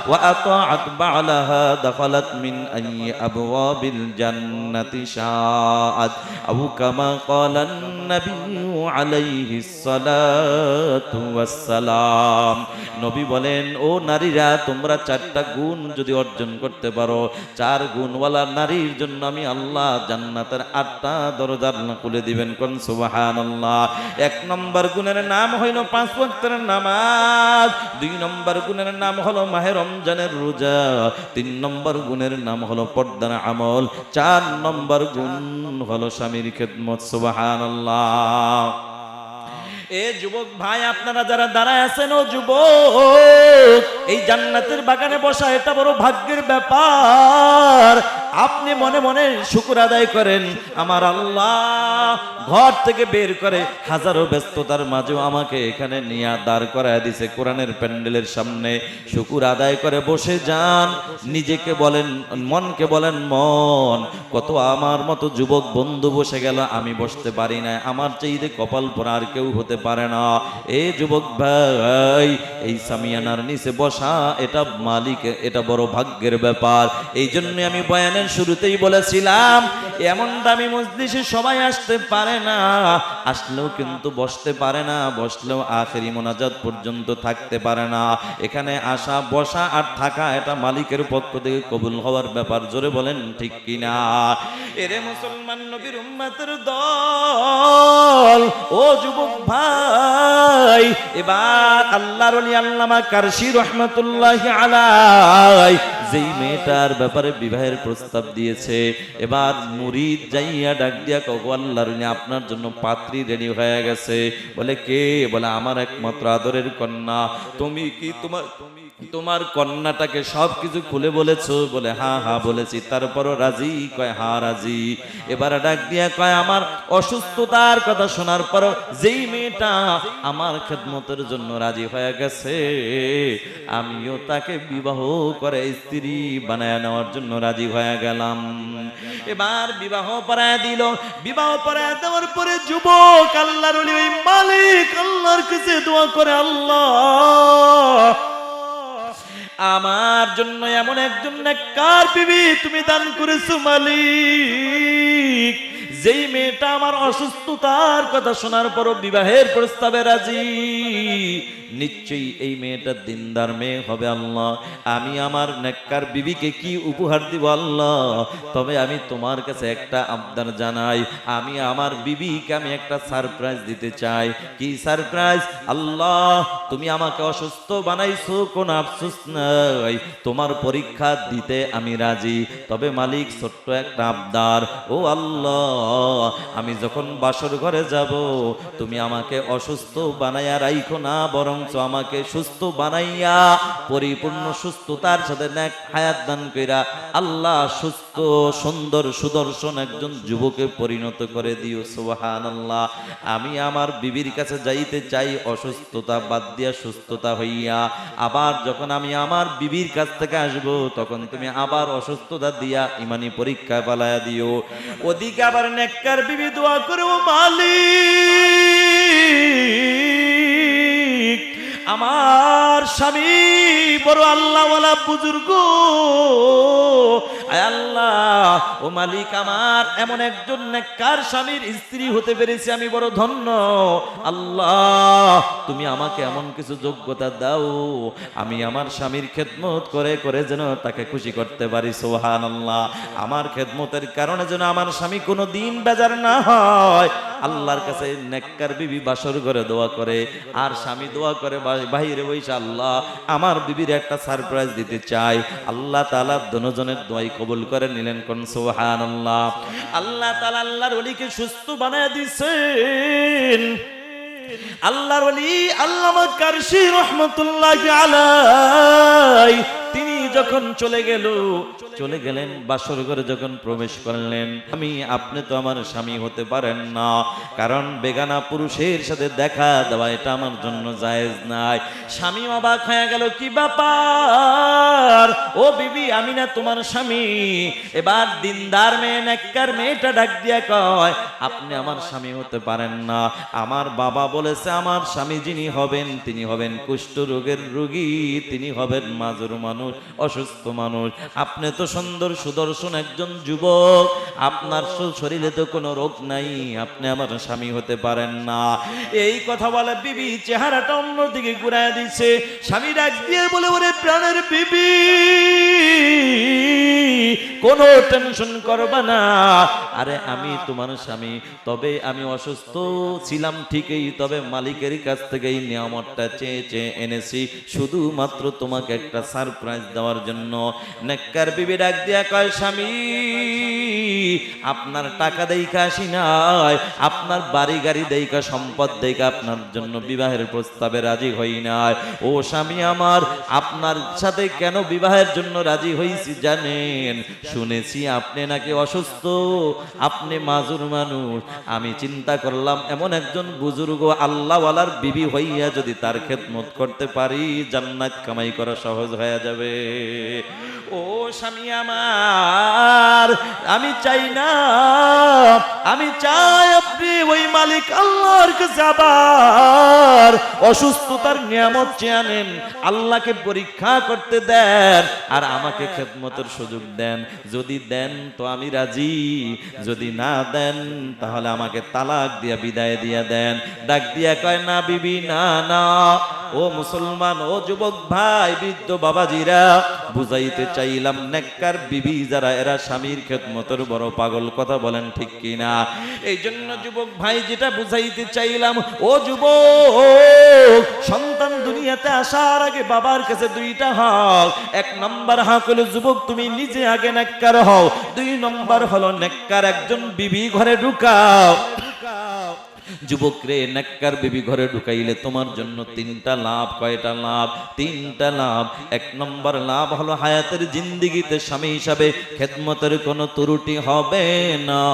ওয়া আতাআত বা'লাহা দাখালাত মিন আইয়ি আবওয়াবিল জান্নাতি শাআত আও কামা ক্বালা নবী আলাইহিস সালাতু ওয়াস সালাম। নবী বলেন, ও নারীরা, তোমরা 4টা গুণ যদি অর্জন করতে পারো, 4 গুণওয়ালা নারীর জন্য আমি আল্লাহ জান্নাতের 8টা দরজা খুলে দিবেন। কোন সুবহানাল্লাহ। 1 নম্বর গুণের নাম হইল 5 ওয়াক্তের নামাজ, 2 নম্বর গুণের নাম হলো মাহে রমজানের রোজা, 3 নম্বর গুণের নাম হলো পর্দার আমল, 4 নম্বর গুণ হলো স্বামীর খেদমত। সুবহানাল্লাহ। এ যুবক ভাই, আপনারা যারা দাঁড়ায় আছেন, ও যুবক, এই জান্নাতের বাগানে বসা এটা বড় ভাগ্যের ব্যাপার। আপনি মনে মনে শুকর আদায় করেন, আমার আল্লাহ ঘর থেকে বের করে হাজারো ব্যস্ততার মাঝেও আমাকে এখানে নিয়ে দাঁড় করায় দিছে কোরআনের প্যান্ডেলের সামনে। শুকর আদায় করে বসে যান, নিজেকে বলেন, মনকে বলেন, মন, কত আমার মতো যুবক বন্ধু বসে গেল, আমি বসতে পারি না, আমার চাইতে কপাল পোড়া আর কেউ হতে পারে না। এ যুবক ভাই, এই সামিয়ানার নিচে বসা এটা মালিক, এটা বড় ভাগ্যের ব্যাপার। এই জন্য আমি বয়ানের শুরুতেই বলেছিলাম, এমন দামি মজলিসে সবাই আসতে পারে না, আসলেও কিন্তু বসতে পারে না, বসলেও আখেরি মোনাজাত পর্যন্ত থাকতে পারে না। এখানে আসা, বসা আর থাকা এটা মালিকের পক্ষ থেকে কবুল হওয়ার ব্যাপার। জোরে বলেন ঠিক কিনা? এরে মুসলমান নবীর উম্মতের দল, ও যুবক ভাই, এবার আল্লাহর ওলি আল্লামা কারশি রাহমাতুল্লাহি আলাইহি যেই মেয়েটার ব্যাপারে বিবাহের প্রস্তাব দিয়েছে, এবার মুরিদ যাইয়া ডাক দিয়া কও, আল্লাহর ওলি আপনার জন্য পাত্রী রেডি হয়ে গেছে। বলে কে? বলে আমার একমাত্র আদরের কন্যা। তুমি কি তোমার কন্যাটাকে সবকিছু খুলে বলেছো? বলে হ্যাঁ হ্যাঁ বলেছি। তারপরও রাজি? কয় হ্যাঁ রাজি। এবার ডাক দিয়া কয়, আমার অসুস্থতার কথা শোনার পরও যেই মেয়েটা আমার খেদমতের জন্য রাজি হয়ে গেছে, আমিও তাকে বিবাহ করে স্ত্রী বানায় নেওয়ার জন্য রাজি হয়ে গেলাম। এবার বিবাহ পড়ায় দিল। বিবাহ পড়ায় দেওয়ার পরে যুবক আল্লাহর ওলি, ওই মালিক আল্লাহর কাছে দোয়া করে, আল্লাহ আমার জন্য এমন একজন নেককার বিবি তুমি দান করেছো মালিক, যেই মেয়েটা আমার অসুস্থতার কথা শোনার পরও বিবাহের প্রস্তাবে রাজি। নিশ্চয়ই এই মেয়েটা দিনদার মেয়ে হবে আল্লাহ। আমি আমার নেককার বিবিকে কি উপহার দিব আল্লাহ? তবে আমি তোমার কাছে একটা আবদার জানাই, আমি আমার বিবিকে আমি একটা সারপ্রাইজ দিতে চাই। কি সারপ্রাইজ? আল্লাহ তুমি আমাকে অসুস্থ বানাইছো, কোনো আফসোস নাই, তোমার পরীক্ষা দিতে আমি রাজি। তবে মালিক ছোট্ট একটা আবদার, ও আল্লাহ আমি যখন বাসর ঘরে যাব, তুমি আমাকে অসুস্থ বানাইয়া রাইখো না, বরং আমাকে সুস্থ বানাইয়া পরিপূর্ণ সুস্থতার সাথে নেক হায়াত দান কইরা আল্লাহ সুস্থ সুন্দর সুদর্শন একজন যুবকে পরিণত করে দিও। সুবহানাল্লাহ। আমি আমার বিবির কাছে যাইতে চাই অসুস্থতা বাদ দিয়া সুস্থতা হইয়া। আবার যখন আমি আমার বিবির কাছ থেকে আসব, তখন তুমি আবার অসুস্থতা দিয়া ইমানি পরীক্ষায় পালায়া দিও। ওদিকে আবার নেককার বিবি দোয়া করে, ও মালিক আমার স্বামী বড় আল্লাহওয়ালা বুজুর্গ, আয় আল্লাহ ও মালিক আমার এমন একজন নেককার স্বামীর স্ত্রী হতে পেরেছি, আমি বড় ধন্য। আল্লাহ তুমি আমাকে এমন কিছু যোগ্যতা দাও, আমি আমার স্বামীর খেদমত করে করে যেন তাকে খুশি করতে পারি। সুবহানাল্লাহ। আমার খেদমতের কারণে যেন আমার স্বামী কোনো দিন বেজার না হয়। আল্লাহর কাছে নেককার বিবি বাসর ঘরে দোয়া করে, আর স্বামী দোয়া করে বাহিরে বইসা, আল্লাহ আমার বিবির একটা সারপ্রাইজ দিতে চাই। আল্লাহ তাআলা দুজনের দোয়াই কবুল করে নিলেন। কোন সুবহানাল্লাহ। আল্লাহ তাআলা আল্লাহর ওলিকে সুস্থ বানায় দিয়েছেন। আল্লাহর ওলি আল্লামা কারশি রাহমাতুল্লাহি আলাইহি তিনি যখন চলে গেলেন বাসর ঘরে যখন প্রবেশ করলেন, আমি আপনি তো আমার স্বামী হতে পারেন না, কারণ বেগানা পুরুষের সাথে দেখা দেওয়া এটা আমার জন্য জায়েজ নাই। স্বামী অবাক হয়ে গেল, কি ব্যাপার? ও বিবি, আমি না তোমার স্বামী? এবার দিনদার মেয়ে নেককার মেয়েটা ডাক দিয়া কয়, আপনি আমার স্বামী হতে পারেন না। আমার বাবা বলেছে আমার স্বামী যিনি হবেন তিনি হবেন কুষ্ঠ রোগের রোগী, তিনি হবেন মাজুর মানুষ, অসুস্থ মানুষ, আপনি তো সুন্দর সুদর্শন একজন যুবক, আপনার শরীরে তো কোনো রোগ নাই, আপনি আমার স্বামী হতে পারেন না। এই কথা বলে বিবি চেহারাটা অন্যদিকে ঘুরায় দিছে। স্বামী ডাক দিয়ে বলে, ওরে প্রাণের বিবি, কোনো টেনশন করবা না, আরে আমি তোমার স্বামী, তবে আমি অসুস্থ ছিলাম ঠিকই, তবে মালিকের কাছ থেকে এই নিয়ামতটা চেয়ে চেয়ে এনেছি শুধুমাত্র তোমাকে একটা সারপ্রাইজ দেওয়ার জন্য। নেককার বিবি ডাক দিয়া কয়, স্বামী আপনার টাকা দেইখা আসি নাই, আপনার বাড়ি গাড়ি দেইখা সম্পদ দেইখা আপনার জন্য বিবাহের প্রস্তাবে রাজি হই নাই। ও স্বামী আমার, আপনার সাথে কেন বিবাহের জন্য রাজি হইছি জানেন? শুনেছি আপনি নাকি অসুস্থ, আপনি মাজুর মানুষ। আমি চিন্তা করলাম এমন একজন বুজুর্গ আল্লাহওয়ালার বিবি হইয়া যদি তার খেদমত করতে পারি, জান্নাত কামাই করা সহজ হয়ে যাবে। ও স্বামী আমার, আমি চাই না, আমি চাই আপনি ওই মালিক আল্লাহর কাছে আবার অসুস্থতার নিয়ামত চেয়ে আনেন, আল্লাহকে পরীক্ষা করতে দেন, আর আমাকে খেদমতের সুযোগ দেন। যদি দেন তো আমি রাজি, যদি না দেন তাহলে আমাকে তালাক দিয়া বিদায় দিয়া দেন। ডাক দিয়া কয়, না বিবি, না না। ও মুসলমান, ও যুবক ভাই, বৃদ্ধ বাবাজিরা, বুঝাইতে চাইলাম নেককার বিবি যারা, এরা স্বামীর খেদমতের বড় পাগল। কথা বলেন ঠিক কিনা? এই জন্য যুবক ভাই যেটা বুঝাইতে চাইলাম, ও যুবক, সন্তান দুনিয়াতে আসার আগে বাবার কাছে দুইটা হক। এক নম্বর হক হলো যুবক তুমি নিজে আগে নেককার হও, দুই নম্বর হলো নেককার একজন বিবি ঘরে ঢুকাও। যুবক রে, নেককার বিবি ঘরে ঢুকাইলে তোমার জন্য তিনটা লাভ। কয়টা লাভ? তিনটা লাভ। এক নম্বর লাভ হলো হায়াতের জিন্দেগিতে স্বামী হিসাবে খেদমতের কোনো ত্রুটি হবে না।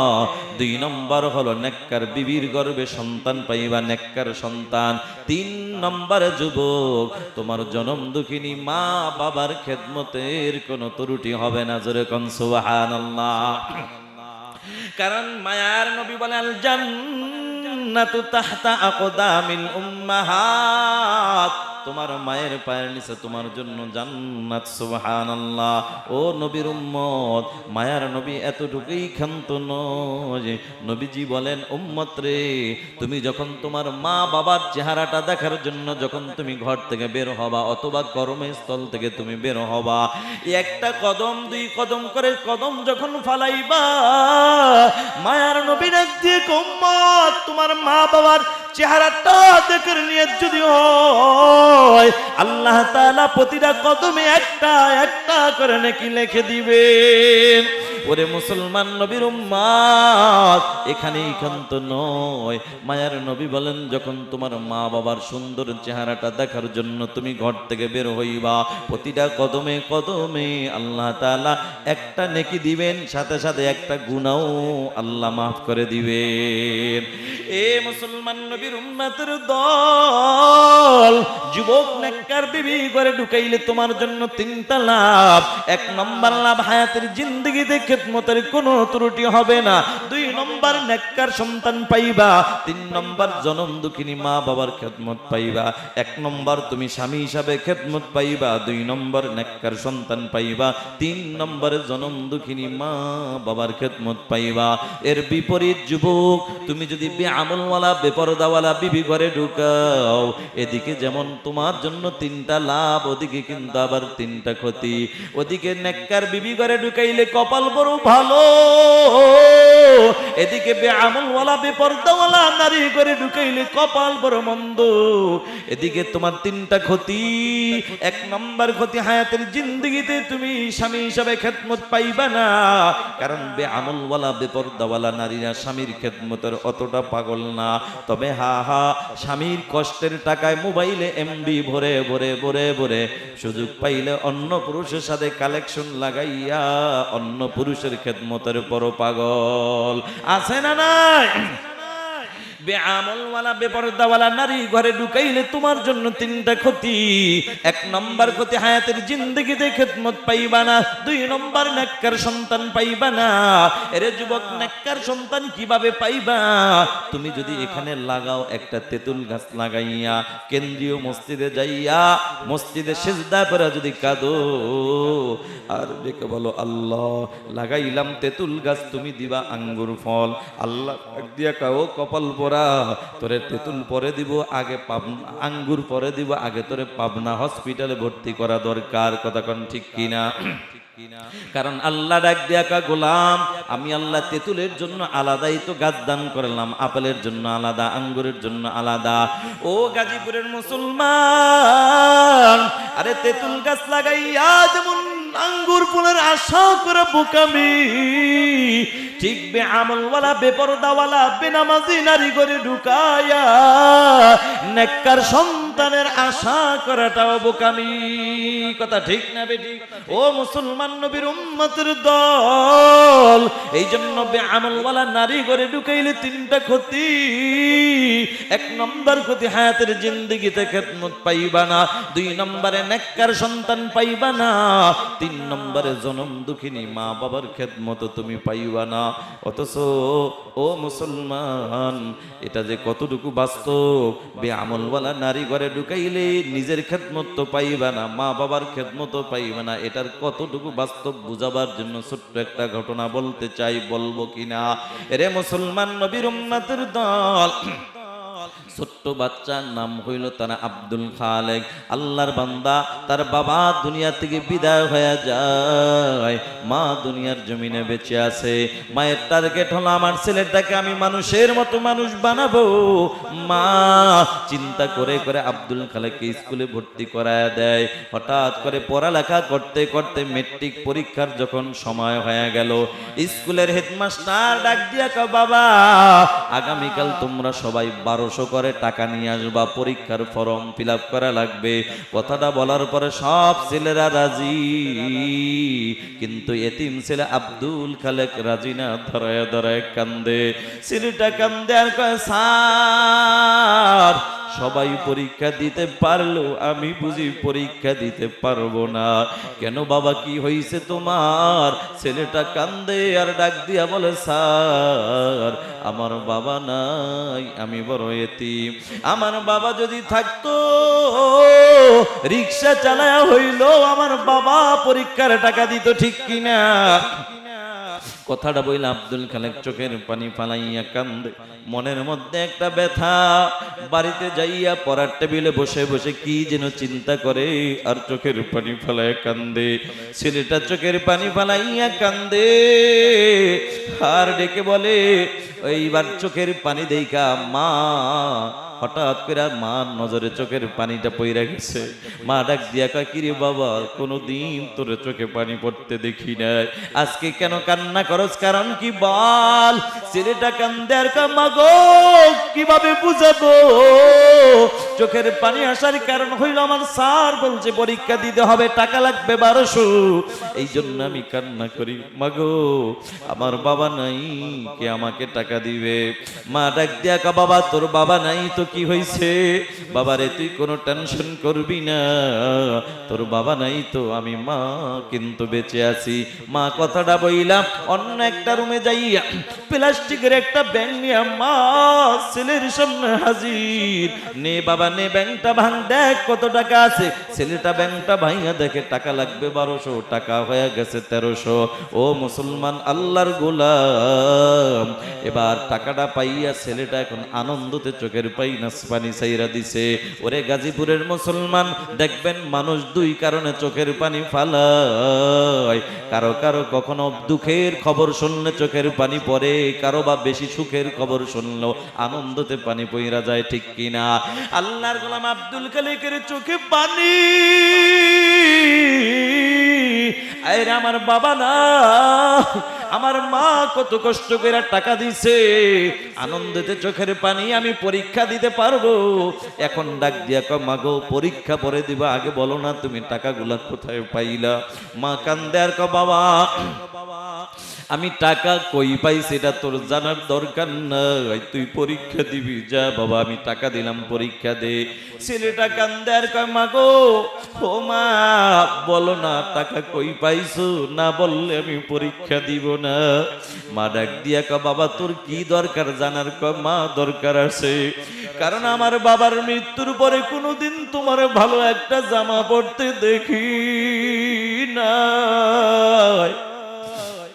দুই নম্বর হলো নেককার বিবির গর্ভে সন্তান পাইবা, নেককার সন্তান। তিন নম্বর যুবক, তোমার জনম দুঃখিনী মা বাবার খেদমতের কোনো ত্রুটি হবে না। জোরে কোন সুবহানাল্লাহ। কারণ মায়ার নবী বলেন, আল জান্নাতু তাহতা আকদামিল উম্মাহাত, তোমার মায়ের পায়ের নিচে তোমার জন্য জান্নাত। সুবহানাল্লাহ। ও নবীর উম্মত, মায়ার নবী এতটুকুই ক্ষান্ত নয়। নবীজি বলেন, উম্মত রে, তুমি যখন তোমার মা বাবার চেহারাটা দেখার জন্য যখন তুমি ঘর থেকে বের হবা অথবা কর্মস্থল থেকে তুমি বের হবা, একটা কদম দুই কদম করে কদম যখন ফালাইবা, মায়ার নবী ডাক দিয়ে, উম্মত, তোমার মা বাবার চেহারাটা দেখার নিয়ত যদি হয়, আল্লাহ তাআলা প্রতিটা কদমে একটা একটা করে নেকি লিখে দিবেন। ওরে মুসলমান নবীর উম্মত, এখানেই ক্ষান্ত নয়। মায়ার নবী বলেন, যখন তোমার মা বাবার সুন্দর চেহারাটা দেখার জন্য তুমি ঘর থেকে বের হইবা, প্রতিটা কদমে কদমে আল্লাহ তাআলা একটা নেকি দিবেন, সাথে সাথে একটা গুনাহও আল্লাহ মাফ করে দিবেন। এ মুসলমান নবীর উম্মতের দল, যুবক নেককার বিবি ঘরে ঢুকাইলে তোমার জন্য তিনটা লাভ। এক নম্বর লাভ, হায়াতের জিন্দেগিতে খেদমতের কোনো ত্রুটি হবে না। দুই নম্বর, নেককার সন্তান পাইবা। তিন নম্বর, জনম দুঃখিনী মা বাবার খেদমত পাইবা। এক নম্বর, তুমি স্বামী হিসাবে খেদমত পাইবা। দুই নম্বর, নেককার সন্তান পাইবা। তিন নম্বরে, জনম দুঃখিনী মা বাবার খেদমত পাইবা। এর বিপরীত যুবক, তুমি যদি বেআমলওয়ালা বেপরদাওয়ালা বিবি ঘরে ঢুকাও, এদিকে যেমন তোমার জন্য তিনটা লাভ, ওদিকে কিন্তু আবার তিনটা ক্ষতি। ওদিকে নেককার বিবি ঘরে ঢুকাইলে কপাল বড় ভালো, এদিকে বেআমলওয়ালা বেপরদাওয়ালা নারী ঘরে ঢুকাইলে কপাল বড় মন্দ। এদিকে তোমার তিনটা ক্ষতি। এক নম্বর ক্ষতি, হায়াতের জিন্দেগিতে তুমি স্বামী হিসাবে খেদমত পাইবা না, কারণ বেআমলওয়ালা বেপরদাওয়ালা নারীরা স্বামীর খেদমতের অতটা পাগল না। তবে হা হা, স্বামীর কষ্টের টাকায় মোবাইলে এমবি ভরে ভরে ভরে ভরে সুযোগ পাইলে অন্য পুরুষের সাথে কালেকশন লাগাইয়া অন্য পুরুষের খেদমতের পর পাগল। আছে না নাই? বেআমলওয়ালা বেপরদাওয়ালা নারী ঘরে ঢুকাইলে তোমার জন্য তিনটা ক্ষতি। এক নম্বর ক্ষতি, হায়াতের জিন্দেগিতে খেদমত পাইবা না। দুই নম্বর, নেককার সন্তান পাইবা না। এরে যুবক, নেককার সন্তান কিভাবে পাইবা? তুমি যদি এখানে লাগাও একটা তেঁতুল গাছ লাগাইয়া, কেন্দ্রীয় মসজিদে যাইয়া মসজিদে সিজদা করে যদি কাঁদো আর ডেকে বলো, আল্লাহ লাগাইলাম তেঁতুল গাছ, তুমি দিবা আঙ্গুর ফল। আল্লাহ দিয়া কাও, কপাল পরা, তোরে তেঁতুল পরে দিব, আগে আঙ্গুর পরে দিব, আগে তোরে পাবনা হসপিটালে ভর্তি করা দরকার। কথা কোন ঠিক কিনা? কারণ আল্লাহ ডাক দিয়া কা, গোলাম আমি আল্লাহ তেঁতুলের জন্য আলাদাই তো গাছ দান করলাম, আপেলের জন্য আলাদা, আঙ্গুরের জন্য আলাদা। ও গাজীপুরের মুসলমান, আরে তেঁতুল গাছ লাগাইয়া যেমন আঙ্গুর ফলের আশা করে বোকামি, ঠিক বেআমলওয়ালা বেপরদাওয়ালা বেনামাজি নারী ঘরে ঢুকায়া নেককার সন্তানের আশা করাটাও বোকামি। কথা ঠিক না বেটি? ও মুসলমান নবীর উম্মতের দল, এই জন্য বেআমলওয়ালা নারী ঘরে ঢুকাইলে তিনটা ক্ষতি। এক নম্বর ক্ষতি, হায়াতের জিন্দেগিতে খেদমত পাইবা না। দুই নম্বরে, নেককার সন্তান পাইবা না। তিন নম্বরে, জনম দুঃখিনী মা বাবার খেদমত তুমি পাইবা না। অথচ ও মুসলমান, এটা যে কতটুকু বাস্তব! বেআমলওয়ালা নারী ঘরে ঢুকাইলে নিজের খেদমত তো পাইবা না, মা বাবার খেদমত পাইবা না। এটার কতটুকু বাস্তব বুঝাবার জন্য ছোট্ট একটা ঘটনা বলতে চাই, বলবো কিনা? এরে মুসলমান নবীর উম্মতের দল, ছোট্ট বাচ্চার নাম হইল তার আব্দুল খালেক। আল্লাহর বান্দা, তার বাবা দুনিয়া থেকে বিদায় হয়ে যায়, মা দুনিয়ার জমিনে বেঁচে আছে। মায়ের টার্গেট হলো আমার ছেলেটাকে আমি মানুষের মতো মানুষ বানাবো। মা চিন্তা করে করে আব্দুল খালেককে স্কুলে ভর্তি করায় দেয়। হঠাৎ করে পড়ালেখা করতে করতে মেট্রিক পরীক্ষার যখন সময় হয়ে গেল, স্কুলের হেডমাস্টার ডাক দিয়া কয়, বাবা আগামীকাল তোমরা সবাই 1200 করে টাকা নিয়ে আসবা, পরীক্ষার ফর্ম ফিল আপ করা লাগবে। কথাটা বলার পরে সব ছেলেরা রাজি, কিন্তু এতিম ছেলে আব্দুল খালেক রাজি না, ধরায় ধরায় কান্দে। ছেলেটা কান্দে আর কয়, স্যার সবাই পরীক্ষা দিতে পারলো, আমি বুঝি পরীক্ষা দিতে পারবো না। কেন বাবা, কি হয়েছে তোমার? ছেলেটা কান্দে আর ডাক দিয়া বলে, স্যার আমার বাবা নাই, আমি বড় এতিম। আমার বাবা যদি থাকতো, রিক্সা চালায়া হইলো আমার বাবা পরীক্ষার টাকা দিত, ঠিক কিনা? কথাটা বইলে আব্দুল খালেক চোখের পানি ফালাইয়া কান্দে, মনের মধ্যে একটা ব্যথা। বাড়িতে যাইয়া পড়ার টেবিলে বসে বসে কি যেন চিন্তা করে আর চোখের পানি ফালাইয়া কান্দে। ছেলেটা চোখের পানি ফালাইয়া কান্দে আর ডেকে বলে, এইবার চোখের পানি দেইকা মা, হঠাৎ করে মার নজরে চোখের পানিটা পইরা গেছে। মা ডাক দিয়া কয়, কিরে বাবা, কোনোদিন তোর চোখে পানি পড়তে দেখি নাই, আজকে কেন কান্না করস? কারণ কি বল? ছেলেটা কান্দে আর কয়, মা গো কিভাবে বুঝাবো? চোখের পানি আসার কারণ হইল আমার স্যার বলছে পরীক্ষা দিতে হবে, টাকা লাগবে 1200, এই জন্য আমি কান্না করি। মা গো আমার বাবা নাই, কে আমাকে টাকা দিবে? মা ডাক দিয়া কয়, বাবা তোর বাবা নাই তো কি হইছে? বাবারে তুই কোনো টেনশন করবি না, তোর বাবা নাই তো আমি মা কিন্তু বেঁচে আছি। মা কথাটা বইলা অন্য একটা রুমে যাইয়া প্লাস্টিকের একটা ব্যাংক নিয়ে মা ছেলের সামনে হাজির। নে বাবা নে, ব্যাংকটা ভাঙ, দেখ কত টাকা আছে। ছেলেটা ব্যাংকটা ভাঙা দেখে টাকা লাগবে 1200, টাকা হয়ে গেছে 1300। ও মুসলমান আল্লাহর গোলাম, এবার টাকাটা পাইয়া ছেলেটা এখন আনন্দতে চোখের পাই নাসপানি ছাইরা দিছে। ওরে গাজীপুরের মুসলমান, দেখবেন মানুষ দুই কারণে চোখের পানি ফালায়। কারো কারো কখনো দুঃখের খবর শুনলে চোখের পানি পড়ে, কারো বা বেশি সুখের খবর শুনলেও আনন্দতে পানি পইরা যায়, ঠিক কিনা? আল্লাহর গোলাম আব্দুল খালেকের চোখে পানি, আরে আমার বাবা না, আমার মা কত কষ্ট করে টাকা দিছে, আনন্দতে চোখের পানি, আমি পরীক্ষা দিতে পারবো। এখন ডাক দিয়া কয়, মা গো পরীক্ষা পরে দিবা, আগে বলো না তুমি টাকাগুলা কোথায় পাইলা? মা কান্দে আর কয়, বাবা আমি টাকা কই পাই সেটা তোর জানার দরকার নাই, তুই পরীক্ষা দিবি, যা বাবা আমি টাকা দিলাম পরীক্ষা দে। ছেলেটা কান্দে আর কয় মা গো, ও মা বলো না টাকা কই পাইছো, না বললে আমি পরীক্ষা দিব না। মা ডাক দিয়া কয় বাবা তোর কি দরকার জানার? কয় মা দরকার আছে, কারণ আমার বাবার মৃত্যুর পরে কোনোদিন তোমার ভালো একটা জামা পড়তে দেখি না,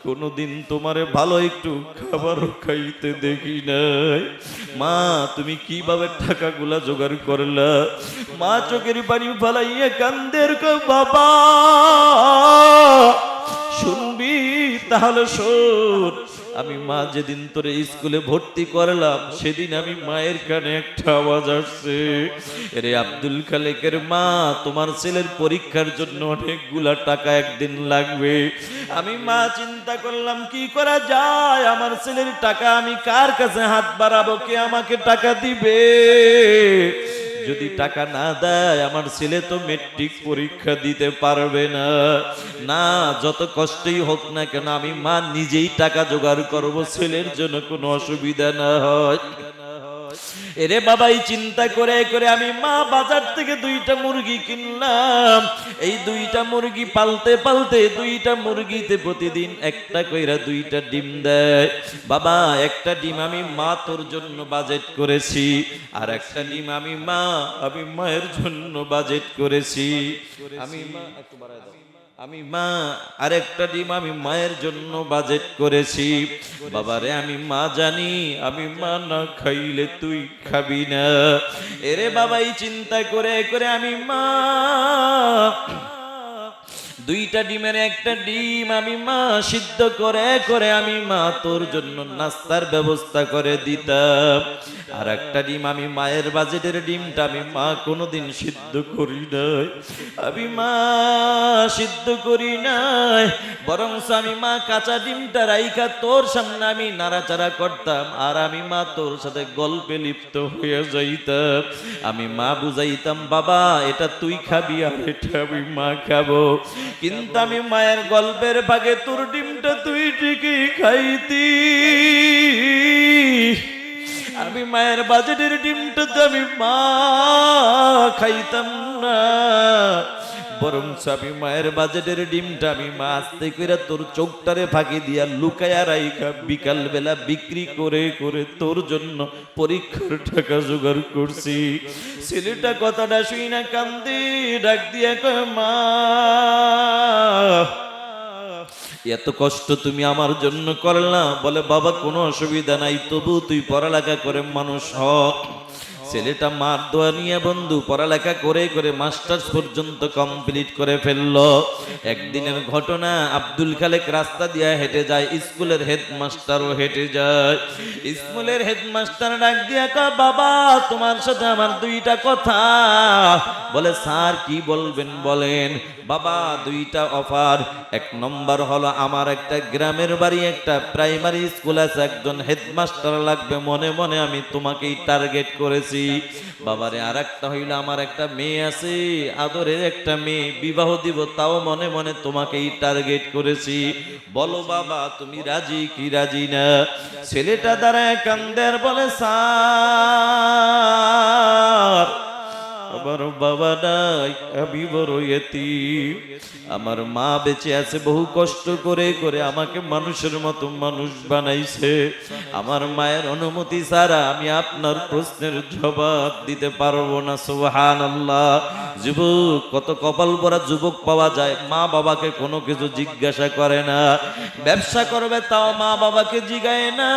কোনদিন তোমারে ভালো একটু খাবারও খাইতে দেখি নাই। মা তুমি কিভাবে টাকাগুলা জোগাড় করলা? মা চোখের পানি ফালাইয়া কান্দের কয় বাবা শুনবি তাহলে শোন, আমি মা যেদিন তোরে স্কুলে ভর্তি করলাম সেদিন আমি মায়ের কানে একটা আওয়াজ আসছে, রে আব্দুল খালেকের মা তোমার ছেলের পরীক্ষার জন্য অনেকগুলা টাকা একদিন লাগবে। আমি মা চিন্তা করলাম কি করা যায়, আমার ছেলের টাকা আমি কার কাছে হাত বাড়াবো, কে আমাকে টাকা দিবে? যদি টাকা না দেয় আমার ছেলে তো মেট্রিক পরীক্ষা দিতে পারবে না। না যত কষ্টই হোক না কেন আমি মা নিজেই টাকা জোগাড় করব, ছেলের জন্য কোনো অসুবিধা না হয়। এরে বাবাই চিন্তা করে করে আমি মা বাজার থেকে 2টা মুরগি কিনলাম। এই 2টা মুরগি পালতে পালতে 2টা মুরগিতে প্রতিদিন একটা কইরা 2টা ডিম দেয়। বাবা একটা ডিম আমি মা তোর জন্য বাজেট করেছি, আর একটা ডিম আমি মায়ের জন্য বাজেট করেছি। আমি মা একটু বাড়ায় দাও, আমি মা আরেকটা ডিম আমি মায়ের জন্য বাজেট করেছি। বাবারে আমি মা জানি আমি মা না খাইলে তুই খাবি না। এরে বাবাই চিন্তা করে করে আমি মা 2টা ডিমের একটা ডিম আমি মা সিদ্ধ করে করে আমি মা তোর জন্য নাস্তার ব্যবস্থা করে দিতাম, আর একটা ডিম আমি মায়ের বাজেটের ডিমটা আমি মা কোনোদিন সিদ্ধ করি নাই, আমি মা সিদ্ধ করি নাই, বরং আমি মা কাঁচা ডিমটা রাইখা তোর সামনে আমি নাড়াচাড়া করতাম, আর আমি মা তোর সাথে গল্পে লিপ্ত হয়ে যাইতাম। আমি মা বুঝাইতাম বাবা এটা তুই খাবি আর এটা আমি মা খাবো, কিন্তু আমি মায়ের গল্পের ভাগে তোর ডিমটা তুই ঠিকই খাইতি, আমি মায়ের বাজেটের ডিমটা তো আমি মা খাইতাম না, বরং আমি মায়ের বাজেটের ডিমটা আমি মা আস্তে করে তোর চোখটারে ফাঁকি দিয়া লুকায়া রাইখা বিকাল বেলা বিক্রি করে করে তোর জন্য পরীক্ষার টাকা জোগাড় করছি। ছেলেটা কথাটা শুই না কান্দি ডাক দিয়া কয় মা এত কষ্ট তুমি আমার জন্য করলা? বলে বাবা কোনো অসুবিধা নাই, তবু তুই পড়ালেখা করে মানুষ হ। ছেলেটা মার দোয়া নিয়ে বন্ধু পড়ালেখা করে করে মাস্টার্স পর্যন্ত কমপ্লিট করে ফেললো। একদিনের ঘটনা, আব্দুল খালেক রাস্তা দিয়ে হেঁটে যায়, স্কুলের হেডমাস্টারও হেঁটে যায়। স্কুলের হেডমাস্টার ডাক দিয়া কয় বাবা তোমার সাথে আমার 2টা কথা। বলে স্যার কি বলবেন বলেন। বাবা 2টা অফার, 1 নম্বর হলো আমার একটা গ্রামের বাড়ি একটা প্রাইমারি স্কুল আছে, একজন হেডমাস্টার লাগবে, মনে মনে আমি তোমাকেই টার্গেট করেছি। বাবারে আর একটা হইলো আমার একটা মেয়ে আছে, আদরের একটা মেয়ে, বিবাহ দিব, তাও মনে মনে তোমাকেই টার্গেট করেছি, বলো বাবা তুমি রাজি কি রাজি না? ছেলেটা দাঁড়ায় কান্দের বলে স্যার আমার বাবা নাই, আমি বড় এতিম, আমার মা বেঁচে আছে, বহু কষ্ট করে করে আমাকে মানুষের মতো মানুষ বানাইছে, আমার মায়ের অনুমতি ছাড়া আমি আপনার প্রশ্নের জবাব দিতে পারবো না। সুবহানাল্লাহ। যুবক, কত কপাল পরা যুবক পাওয়া যায় মা বাবাকে কোনো কিছু জিজ্ঞাসা করে না, ব্যবসা করবে তাও মা বাবাকে জিগায় না,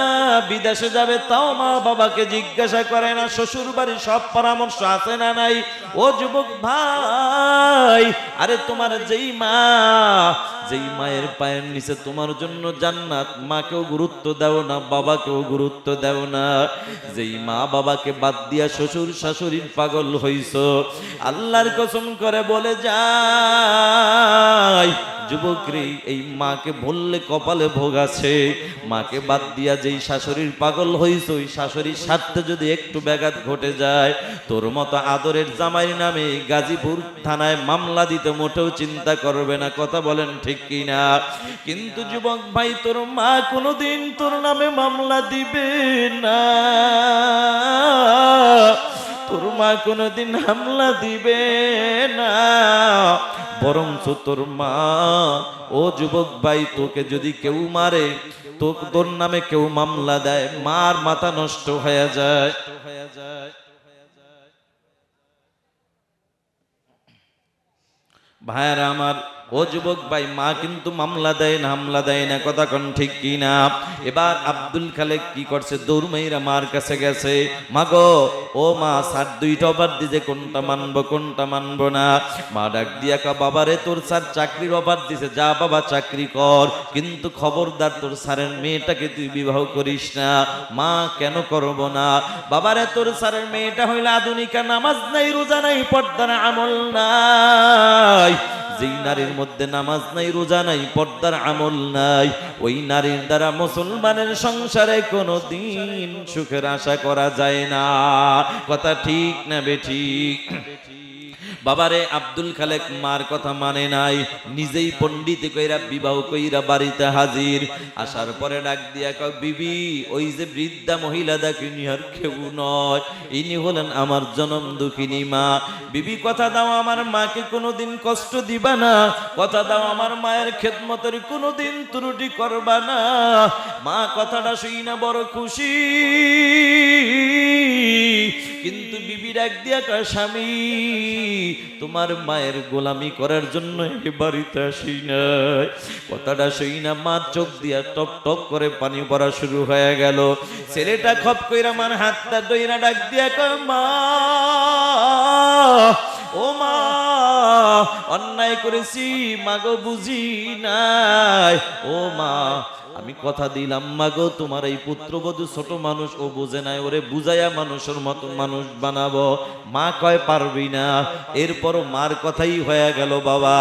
বিদেশে যাবে তাও মা বাবাকে জিজ্ঞাসা করে না, শ্বশুর বাড়ি সব পরামর্শ আছে না নাই? ও যুবক ভাই, আরে তোমার যেই মায়ের পায়ের নিচে তোমার জন্য জান্নাত, মাকেও গুরুত্ব দাও না, বাবাকেও গুরুত্ব দাও না, যেই মা বাবাকে বাদ দিয়া শ্বশুর শাশুড়ির পাগল হইছো, আল্লাহর কসম করে বলে যাই যুবক রে, এই মাকে বললে কপালে ভোগ আছে। মাকে বাদ দিয়া যেই শাশুড়ির পাগল হইছ, ওই শাশুড়ির স্বার্থে যদি একটু ব্যাঘাত ঘটে যায়, তোর মতো আদরের জামাই নামে গাজীপুর থানায় মামলা দিতে মোটেও চিন্তা করবে না। কথা বলেন ঠিক কিনা? কিন্তু যুবক ভাই, তোর মা কোনোদিন তোর নামে মামলা দিবে না, তোর মা কোনোদিন হামলা দিবে না। বরঞ্চ তোর মা, ও যুবক ভাই, তোকে যদি কেউ মারে, তোর নামে কেউ মামলা দেয়, মার মাথা নষ্ট হয়ে যায়। ভাইরা আমার, ও যুবক ভাই, মা কিন্তু মামলা দেয় না, হামলা দেয় না। কথা কোন ঠিক কিনা? এবার আব্দুল খালেক কি করছে? দৌড় মাইরা মার কাছে গেছে। মা গো, ও মা, স্যার দুইটা অফার দিছে, কোনটা মানবো কোনটা মানবো না। মা ডাক দিয়া কা, বাবারে তোর স্যার চাকরির অফার দিছে, যা বাবা চাকরি কর, কিন্তু খবরদার তোর স্যারের মেয়েটাকে তুই বিবাহ করিস না। মা, কেন করব না? বাবারে তোর স্যারের মেয়েটা হইল আধুনিকা, নামাজ নাই, রোজা নাই, পর্দার আমল নাই। যেই নারীর মধ্যে নামাজ নাই, রোজা নাই, পর্দার আমল নাই, ওই নারীর দ্বারা মুসলমানের সংসারে কোনো দিন সুখের আশা করা যায় না। কথা ঠিক না বেঠিক? বাবারে আব্দুল খালেক মার কথা মানে নাই, নিজেই পণ্ডিত কইরা বিবাহ কইরা বাড়িতে হাজির। আসার পরে ডাক দিয়া কয়, বিবি, ওই যে বৃদ্ধা মহিলা দেখেনি আর কেউ নয়, ইনি হলেন আমার জনম দুঃখিনী মা। বিবি, কথা দাও আমার মাকে কোনোদিন কষ্ট দিবা না, কথা দাও আমার মায়ের খেদমতের কোনোদিন ত্রুটি করবা না। মা কথাটা শুই না বড় খুশি, কিন্তু বিবি ডাক দিয়া কয়, স্বামী, তোমার মায়ের গোলামি করার জন্য এ বাড়িতে আসি নাই। কথাটা শুই না মা চোখ দিয়া টপ টপ করে পানি পড়া শুরু হয়ে গেল। ছেলেটা খপ কইরা আমার হাতটা দইরা ডাক দিয়া কয়, মা, ও মা, অন্যায় করেছি মাগো, বুঝি নাই। ও মা, আমি কথা দিলাম মাগো, তোমার এই পুত্রবধূ ছোট মানুষ, ও বুঝে নাই, ওরে বুঝাইয়া মানুষের মতো মানুষ বানাবো। মা কয়, পারবি না। এরপরও মার কথাই হয়ে গেল। বাবা,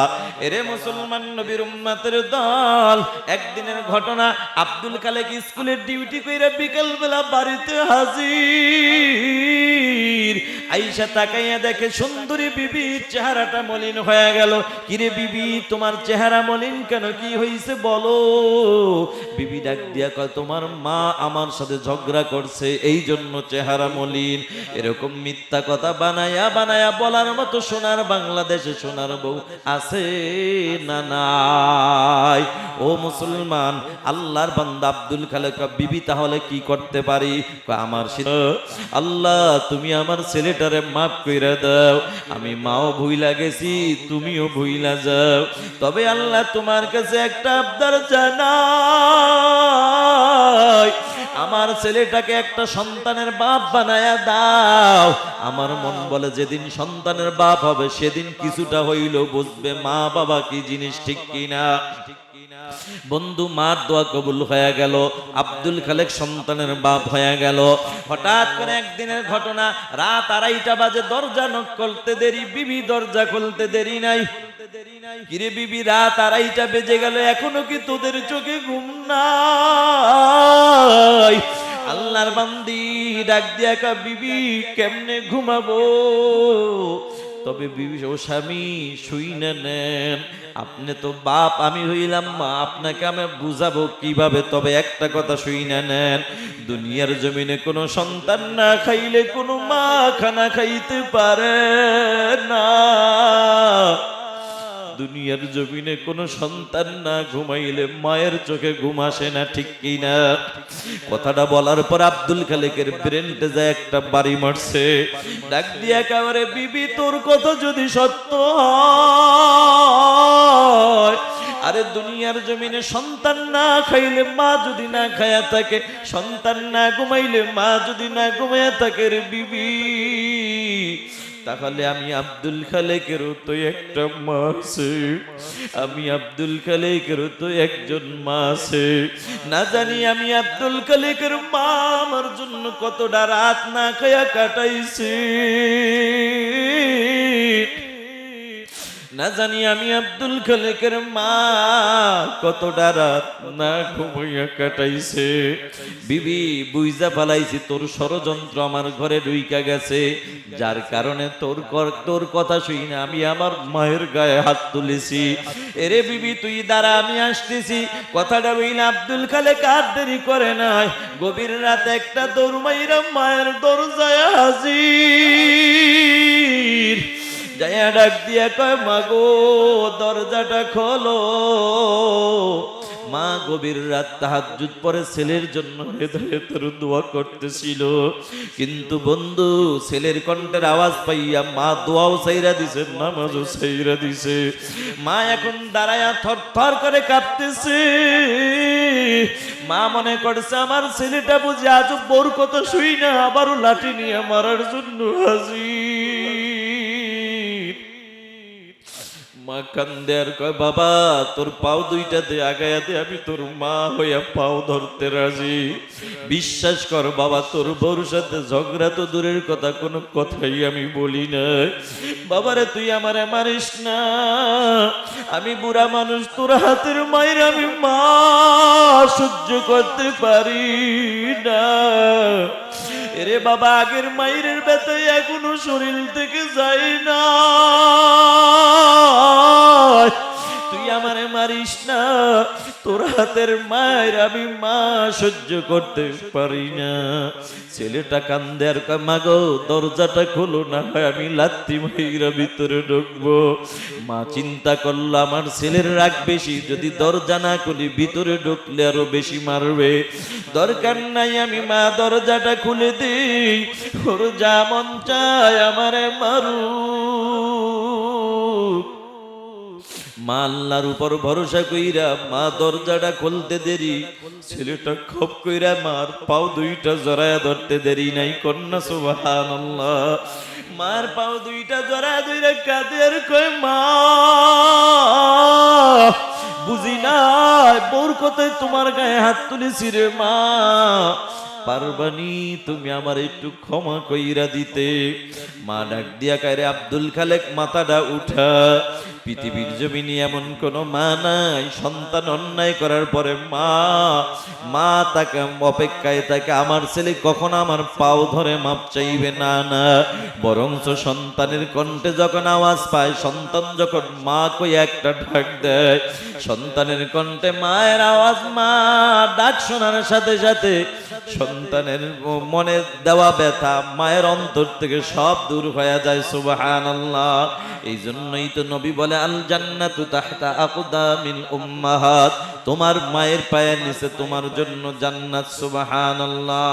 এরে মুসলমান নবীর উম্মতের দল, একদিনের ঘটনা, আব্দুল খালেক স্কুলের ডিউটি কইরা বিকেল বেলা বাড়িতে হাজির। আইসা তাকাইয়া দেখে সুন্দরী বিবির চেহারাটা মলিন হয়ে গেল। কিরে বিবি, তোমার চেহারা মলিন কেন? কি হয়েছে বলো? বিবি ডাক দিয়া কয়, তোমার মা আমার সাথে ঝগড়া করছে, এই জন্য চেহারা মলিন। এরকম মিথ্যা কথা বানায়া বানায়া বলার মতো সোনার বাংলাদেশে সোনার বউ আছে না নাই? ও মুসলমান, আল্লাহর বান্দা আব্দুল খালেক, বিবি তাহলে কি করতে পারি? আমার আল্লাহ, তুমি আমার ছেলেটারে মাফ কইরা দাও, আমি মাও ভুইলা গেছি, তুমিও ভুইলা যাও। তবে আল্লাহ, তোমার কাছে একটা আবদার জানাই, আমার ছেলেটাকে একটা সন্তানের বাপ বানায়া দাও। আমার মন বলে, যেদিন সন্তানের বাপ হবে সেদিন কিছুটা হইলেও বুঝবে মা বাবা কি জিনিস, ঠিক কিনা? বন্ধু, মার দোয়া কবুল হয়ে গেল, আব্দুল খালেক সন্তানের বাপ হয়ে গেল। হঠাৎ করে একদিনের ঘটনা, রাত 2:30 বাজে, দরজা নক করতে দেরি, বিবি দরজা খুলতে দেরি নাই। কিরে বিবি, রাত 2:30 বেজে গেল, এখনো কি তোদের চোখে ঘুম নাই? আল্লাহর বান্দি ডাক দিয়া কয়, বিবি কেমনে ঘুমাবো? তবে বিবি, ও স্বামী, শুই না নেন, আপনি তো বাপ, আমি হইলাম মা, আপনাকে আমি বুঝাবো কিভাবে? তবে একটা কথা শুই না নেন, দুনিয়ার জমিনে কোনো সন্তান না খাইলে কোনো মা খানা খাইতে পারে না। দুনিয়ার জমিনে কোনো সন্তান না ঘুমাইলে মায়ের চোখে ঘুম আসে না, ঠিক কিনা? কথাটা বলার পর আব্দুল খালেকের ব্রেনটে যায় একটা বাড়ি মারছে। ডাক দিয়া একেবারে, বিবি, তোর কথা যদি সত্য হয়, আরে দুনিয়ার জমিনে সন্তান না খাইলে মা যদি না খায়া থাকে, সন্তান না ঘুমাইলে মা যদি না ঘুমায়া থাকে, রে বিবি, তাহলে আমি আব্দুল খালেকেরও তো একটা মা আছে, আমি আব্দুল খালেকেরও তো একজন মা আছে। না জানি আমি আব্দুল খালেকের মা আমার জন্য কতটা রাত না খায়া কাটাইছে। না জানি আমি আব্দুল খালেকের মা কতটা রাত না ঘুমাইয়া কাটাইছে। বিবি বুইজা পালাইছি তোর ষড়যন্ত্র আমার ঘরে ঢুইকা গেছে, যার কারণে তোর কথা শুই না আমি আমার মায়ের গায়ে হাত তুলেছি। এরে বিবি তুই দাঁড়া, আমি আসতেছি। কথাটা বইলা আব্দুল খালেক আর দেরি করে নাই, গভীর রাতে একটা দৌড় মাইরা মায়ের দরজায় হাজির। যাইয়া ডাক দিয়া কয় মাগো দরজাটা খোলো। মা গভীর রাত তাহাজ্জুদ পরে ছেলের জন্য হেদায়েতের দোয়া করতেছিল, কিন্তু বন্ধু ছেলের কণ্ঠের আওয়াজ পাইয়া মা দোয়াও ছাইরা দিছে, নামাজও ছাইরা দিছে। মা এখন দাঁড়ায়া থরথর করে কাঁপতেছে। মা মনে করছে আমার ছেলেটা বুঝি আজ বোর কথা শুই না আবারও লাঠি নিয়ে মারার জন্য হাজির। মা কান্দে আর কয় বাবা তোর পাও দুইটা দে, আগায়া দে, আমি তোর মা হইয়া পাও ধরতে রাজি। বিশ্বাস কর বাবা, তোর বউর সাথে ঝগড়া তো দূরের কথা, কোনো কথাই আমি বলি না। বাবারে তুই আমারে মারিস না, আমি বুড়া মানুষ, তোর হাতের মায়ের আমি মা সহ্য করতে পারি না। এরে বাবা আগের মায়ের ব্যথা এখনো শরীর থেকে যায় না, তুই আমারে মারিস না, তোর হাতের মায়ের আমি মা সহ্য করতে পারি না। ছেলেটা কান্দে আর কয় মাগো দরজাটা খোলো, না হয় আমি লাত্তি মাইরা ভিতরে ঢুকবো। মা চিন্তা করলো আমার ছেলের রাগ বেশি, যদি দরজা না খুলি ভিতরে ঢুকলে আরো বেশি মারবে, দরকার নাই আমি মা দরজাটা খুলে দিই, ওর যা মন চায় আমারে মারুক। মা আল্লাহর উপর ভরসা কইরা মা দরজাটা খুলতে দেরি, ছেলেটা খপ কইরা মার পাও দুইটা জড়ায়া ধরতে দেরি নাই। কন্যা সুবহানাল্লাহ। মার পাও দুইটা জড়ায়া ধইরা কাঁদে আর কয় মা বুঝি না বউর কথায় তোমার গায়ে হাত তুলেছি রে মা, পারবানি তুমি আমার একটু ক্ষমা কইরা দিতে। মা ডাক দিয়া কায়রে আব্দুল খালেক মাথাটা উঠা, পৃথিবীর জমিনে এমন কোন মা নাই সন্তান অন্যায় করার পরে মা তাকে অপেক্ষায় থাকে আমার ছেলে কখন আমার পাও ধরে মাপ চাইবে, না না, বরঞ্চ সন্তানের কণ্ঠে যখন আওয়াজ পায়, সন্তান যখন মা কই একটা ডাক দেয়, সন্তানের কণ্ঠে মায়ের আওয়াজ, মা ডাক শোনার সাথে সাথে সন্তানের মনে দেওয়া ব্যথা মায়ের অন্তর থেকে সব দূর হয়ে যায়। সুবহানাল্লাহ। এই জন্যই তো নবী বলে আল জান্নাতু তাহতা আকদামিল উম্মাহাত, তোমার মায়ের পায়ের নিচে তোমার জন্য জান্নাত। সুবহানাল্লাহ।